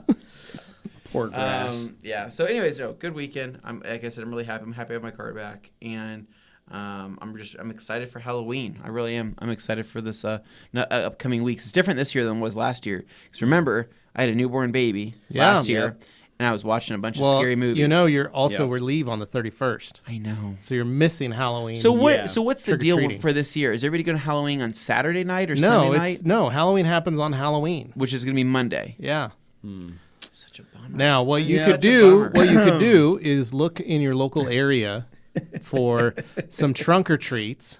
Poor grass. So anyways, good weekend. Like I said, I'm really happy. I'm happy I have my card back, and I'm excited for Halloween. I really am. I'm excited for this upcoming weeks. It's different this year than it was last year. Because remember, I had a newborn baby last year, and I was watching a bunch of scary movies. You're also we leave on the 31st. I know. So you're missing Halloween. So what's the deal for this year? Is everybody going to Halloween on Saturday night or Sunday night? No, Halloween happens on Halloween, which is going to be Monday. Yeah. Such a bummer. Now, what you could do is look in your local area for some trunk or treats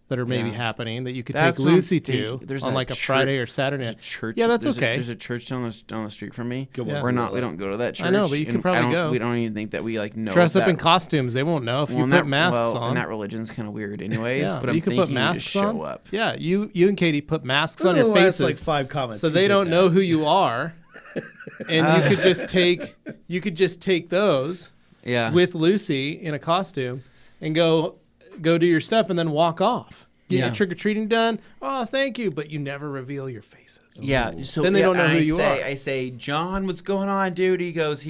that are maybe happening that you could take Lucy to on like a Friday or Saturday. There's a church. Yeah, that's okay. There's a church down the street from me. We're not. We don't go to that church. I know, but you could probably go. We don't even think that we know. Dress up in costumes. They won't know if you put masks on. And that religion's kind of weird, anyways. But you could put masks on. Show up. Yeah, you and Katie put masks on your faces. Like 5 comments. So they don't know who you are. And you could just take those with Lucy in a costume and go do your stuff and then walk off. Get your trick or treating done. Oh, thank you, but you never reveal your faces. Yeah, so then they don't know who you are. I say, John, what's going on, dude? He goes,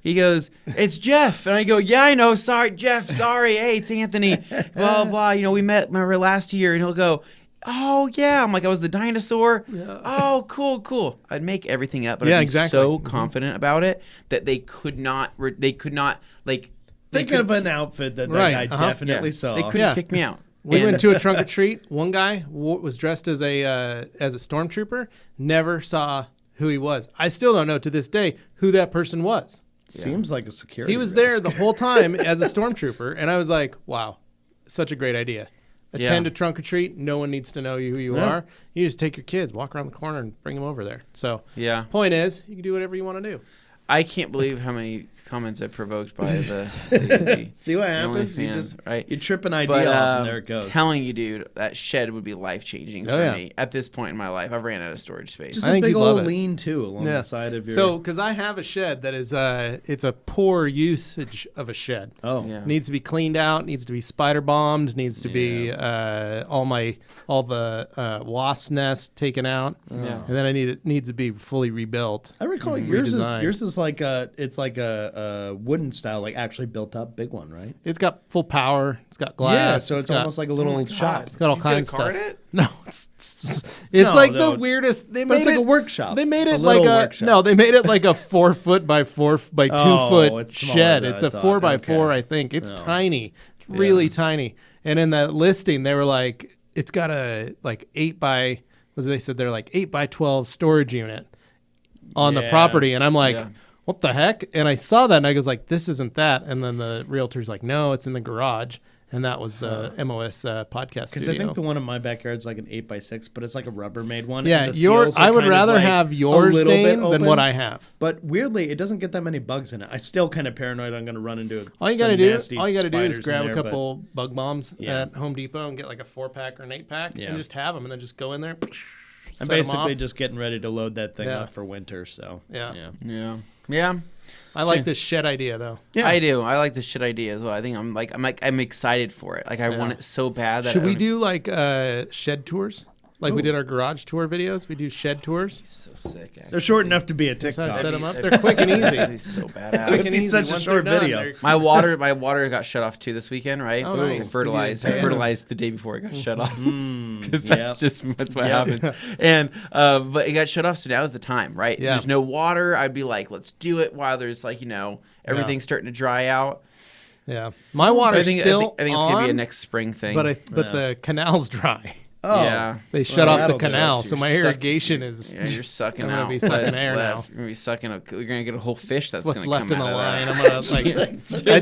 it's Jeff, and I go, yeah, I know. Sorry, Jeff. Sorry, hey, it's Anthony. Blah blah. We met last year, and he'll go, oh yeah, I'm like, I was the dinosaur. Yeah. Oh, cool. I'd make everything up, but I'd be so confident about it that they could not like. They could have an outfit that guy definitely saw. They couldn't kick me out. We went to a trunk or treat. One guy was dressed as a stormtrooper. Never saw who he was. I still don't know to this day who that person was. Seems like a security. He was there the whole time as a stormtrooper, and I was like, wow, such a great idea. Attend a trunk or treat. No one needs to know who you are. You just take your kids, walk around the corner, and bring them over there. So, point is, you can do whatever you want to do. I can't believe how many comments I provoked by the see what happens. You trip an idea off, and there it goes. Telling you, dude, that shed would be life changing for me at this point in my life. I've ran out of storage space. Just a big old lean-to along the side of your. So, because I have a shed that is it's a poor usage of a shed. Needs to be cleaned out. Needs to be spider bombed. Needs to be all the wasp nests taken out. And then it needs to be fully rebuilt. I recall yours is is like a wooden style, like actually built up big one, right? It's got full power. It's got glass. Yeah, so it's got, almost like a little shop. It's got all You kinds of could've stuff. card it? No, it's like the weirdest. They But made it's like a workshop. They made a it like little a workshop. no. They made it like a 4 foot by 4 by 2 foot it's smaller shed. than It's I a thought. 4 by Okay. 4, I think. It's tiny. It's really tiny. And in that listing, they were like, it's got a like 8 by. Was they said they're like 8 by 12 storage unit on the Yeah. property, and I'm like. Yeah. What the heck? And I saw that, and I was like, "This isn't that." And then the realtor's like, "No, it's in the garage." And that was the MOS podcast Because studio. I think the one in my backyard is like an 8x6, but it's like a Rubbermaid one. Yeah, and the yours. seals are I would kind of rather like have a yours, little bit Dane, than open. what I have. But weirdly, it doesn't get that many bugs in it. I'm still kind of paranoid I'm going to run into All you some gotta do, nasty all you gotta do is spiders in grab a there, couple bug bombs Yeah. at Home Depot and get like a 4-pack or an 8-pack, Yeah. and just have them, and then just go in there. I'm set 'em basically off. just getting ready to load that thing Yeah. up for winter. So Yeah. Yeah. I like this shed idea though. Yeah. I do. I like this shit idea as well. I think I'm excited for it. Like I want it so bad that Should we do like shed tours? Like we did our garage tour videos. We do shed tours. So sick. Actually. They're short enough to be a So I TikTok. set them up. That'd They're be quick and That'd easy. be so Quick badass. and easy. such a Once short they're done, video. they're- My water got shut off too this weekend, right? Oh, nice. Fertilized. I fertilized the day before it got shut off because that's what happens. And but it got shut off, so now is the time, right? Yeah. There's no water. I'd be like, let's do it while there's like everything's starting to dry out. Yeah, my water's I think still it's gonna be a on, next spring thing. but the canal's dry. Oh, yeah. They shut off the that'll do it. canal, So so you're my sucking- irrigation is. Yeah, you're sucking I'm gonna out. be sucking what's air left. now. You're gonna be sucking. You're gonna get a whole fish that's What's gonna left come in the out of line? that. I'm gonna like.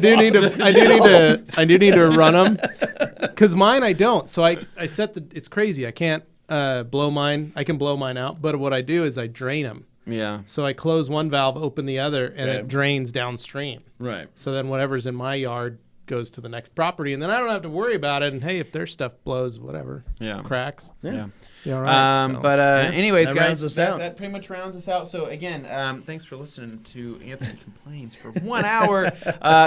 I do need to run them because mine I don't. So I set the. It's crazy. I can't blow mine. I can blow mine out, but what I do is I drain them. Yeah. So I close one valve, open the other, and Okay. it drains downstream. right. So then whatever's in my yard goes to the next property, and then I don't have to worry about it. And hey, if their stuff blows, whatever, Yeah. cracks. Yeah. Yeah, all right. So- But anyways, That guys, rounds us out. that pretty much rounds us out. So again, thanks for listening to Anthony Complains for 1 hour.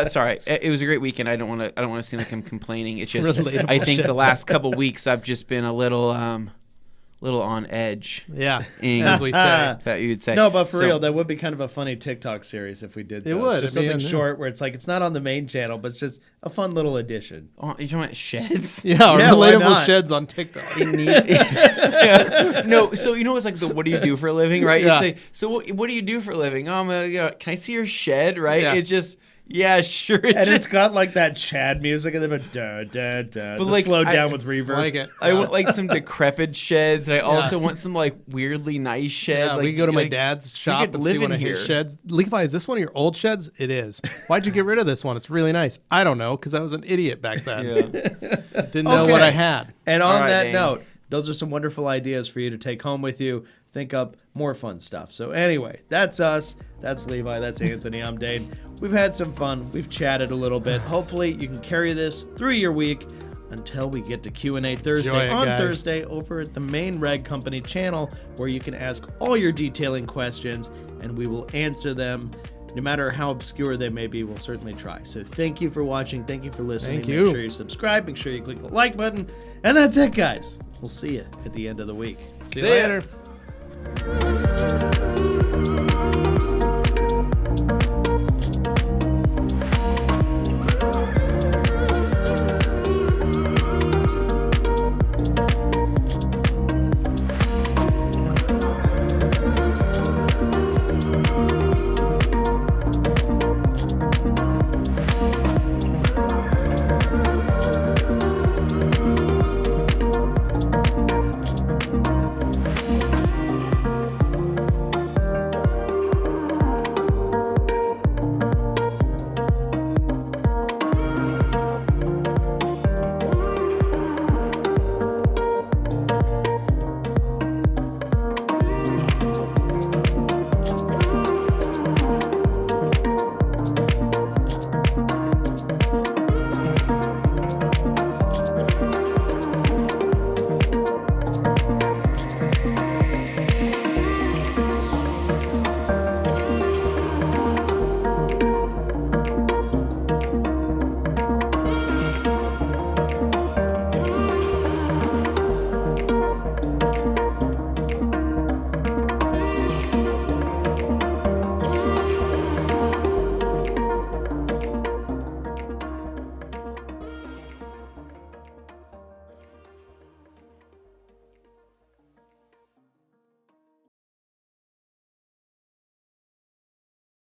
Sorry, it was a great weekend. I don't want to seem like I'm complaining. It's just Relatable I think shit. the last couple weeks I've just been a little on edge. yeah, Ing. as we say. That you'd say. No, but for So- real, that would be kind of a funny TikTok series if we did. It Those. would. Just I mean, something yeah. short where it's like it's not on the main channel, but it's just a fun little addition. Oh, you're talking about sheds? Yeah, or Yeah, why relatable not? sheds on TikTok. Yeah. No, so it's like the what do you do for a living, right? Yeah. It's like, so what do you do for a living? Oh, can I see your shed, right? Yeah. It's just, yeah, sure. And it's got like that Chad music and then da da da. But the like, slowed I- down with reverb. like it. I want like some decrepit sheds, and I also want some like weirdly nice sheds. Yeah, like, we can go to my like, dad's shop could and live see one in of his here. sheds. Levi, is this one of your old sheds? It is. Why'd you get rid of this one? It's really nice. I don't know, because I was an idiot back then. Yeah. Didn't know what Okay. I had. And on right, that Dane. note, those are some wonderful ideas for you to take home with you. Think up more fun stuff. So anyway, that's us. That's Levi. That's Anthony. I'm Dane. We've had some fun. We've chatted a little bit. Hopefully you can carry this through your week until we get to Q&A Thursday Enjoy it, on guys. Thursday over at the main Reg Company channel, where you can ask all your detailing questions and we will answer them. No matter how obscure they may be, we'll certainly try. So thank you for watching. Thank you for listening. Thank you. Make sure you subscribe. Make sure you click the like button. And that's it, guys. We'll see you at the end of the week. See you later.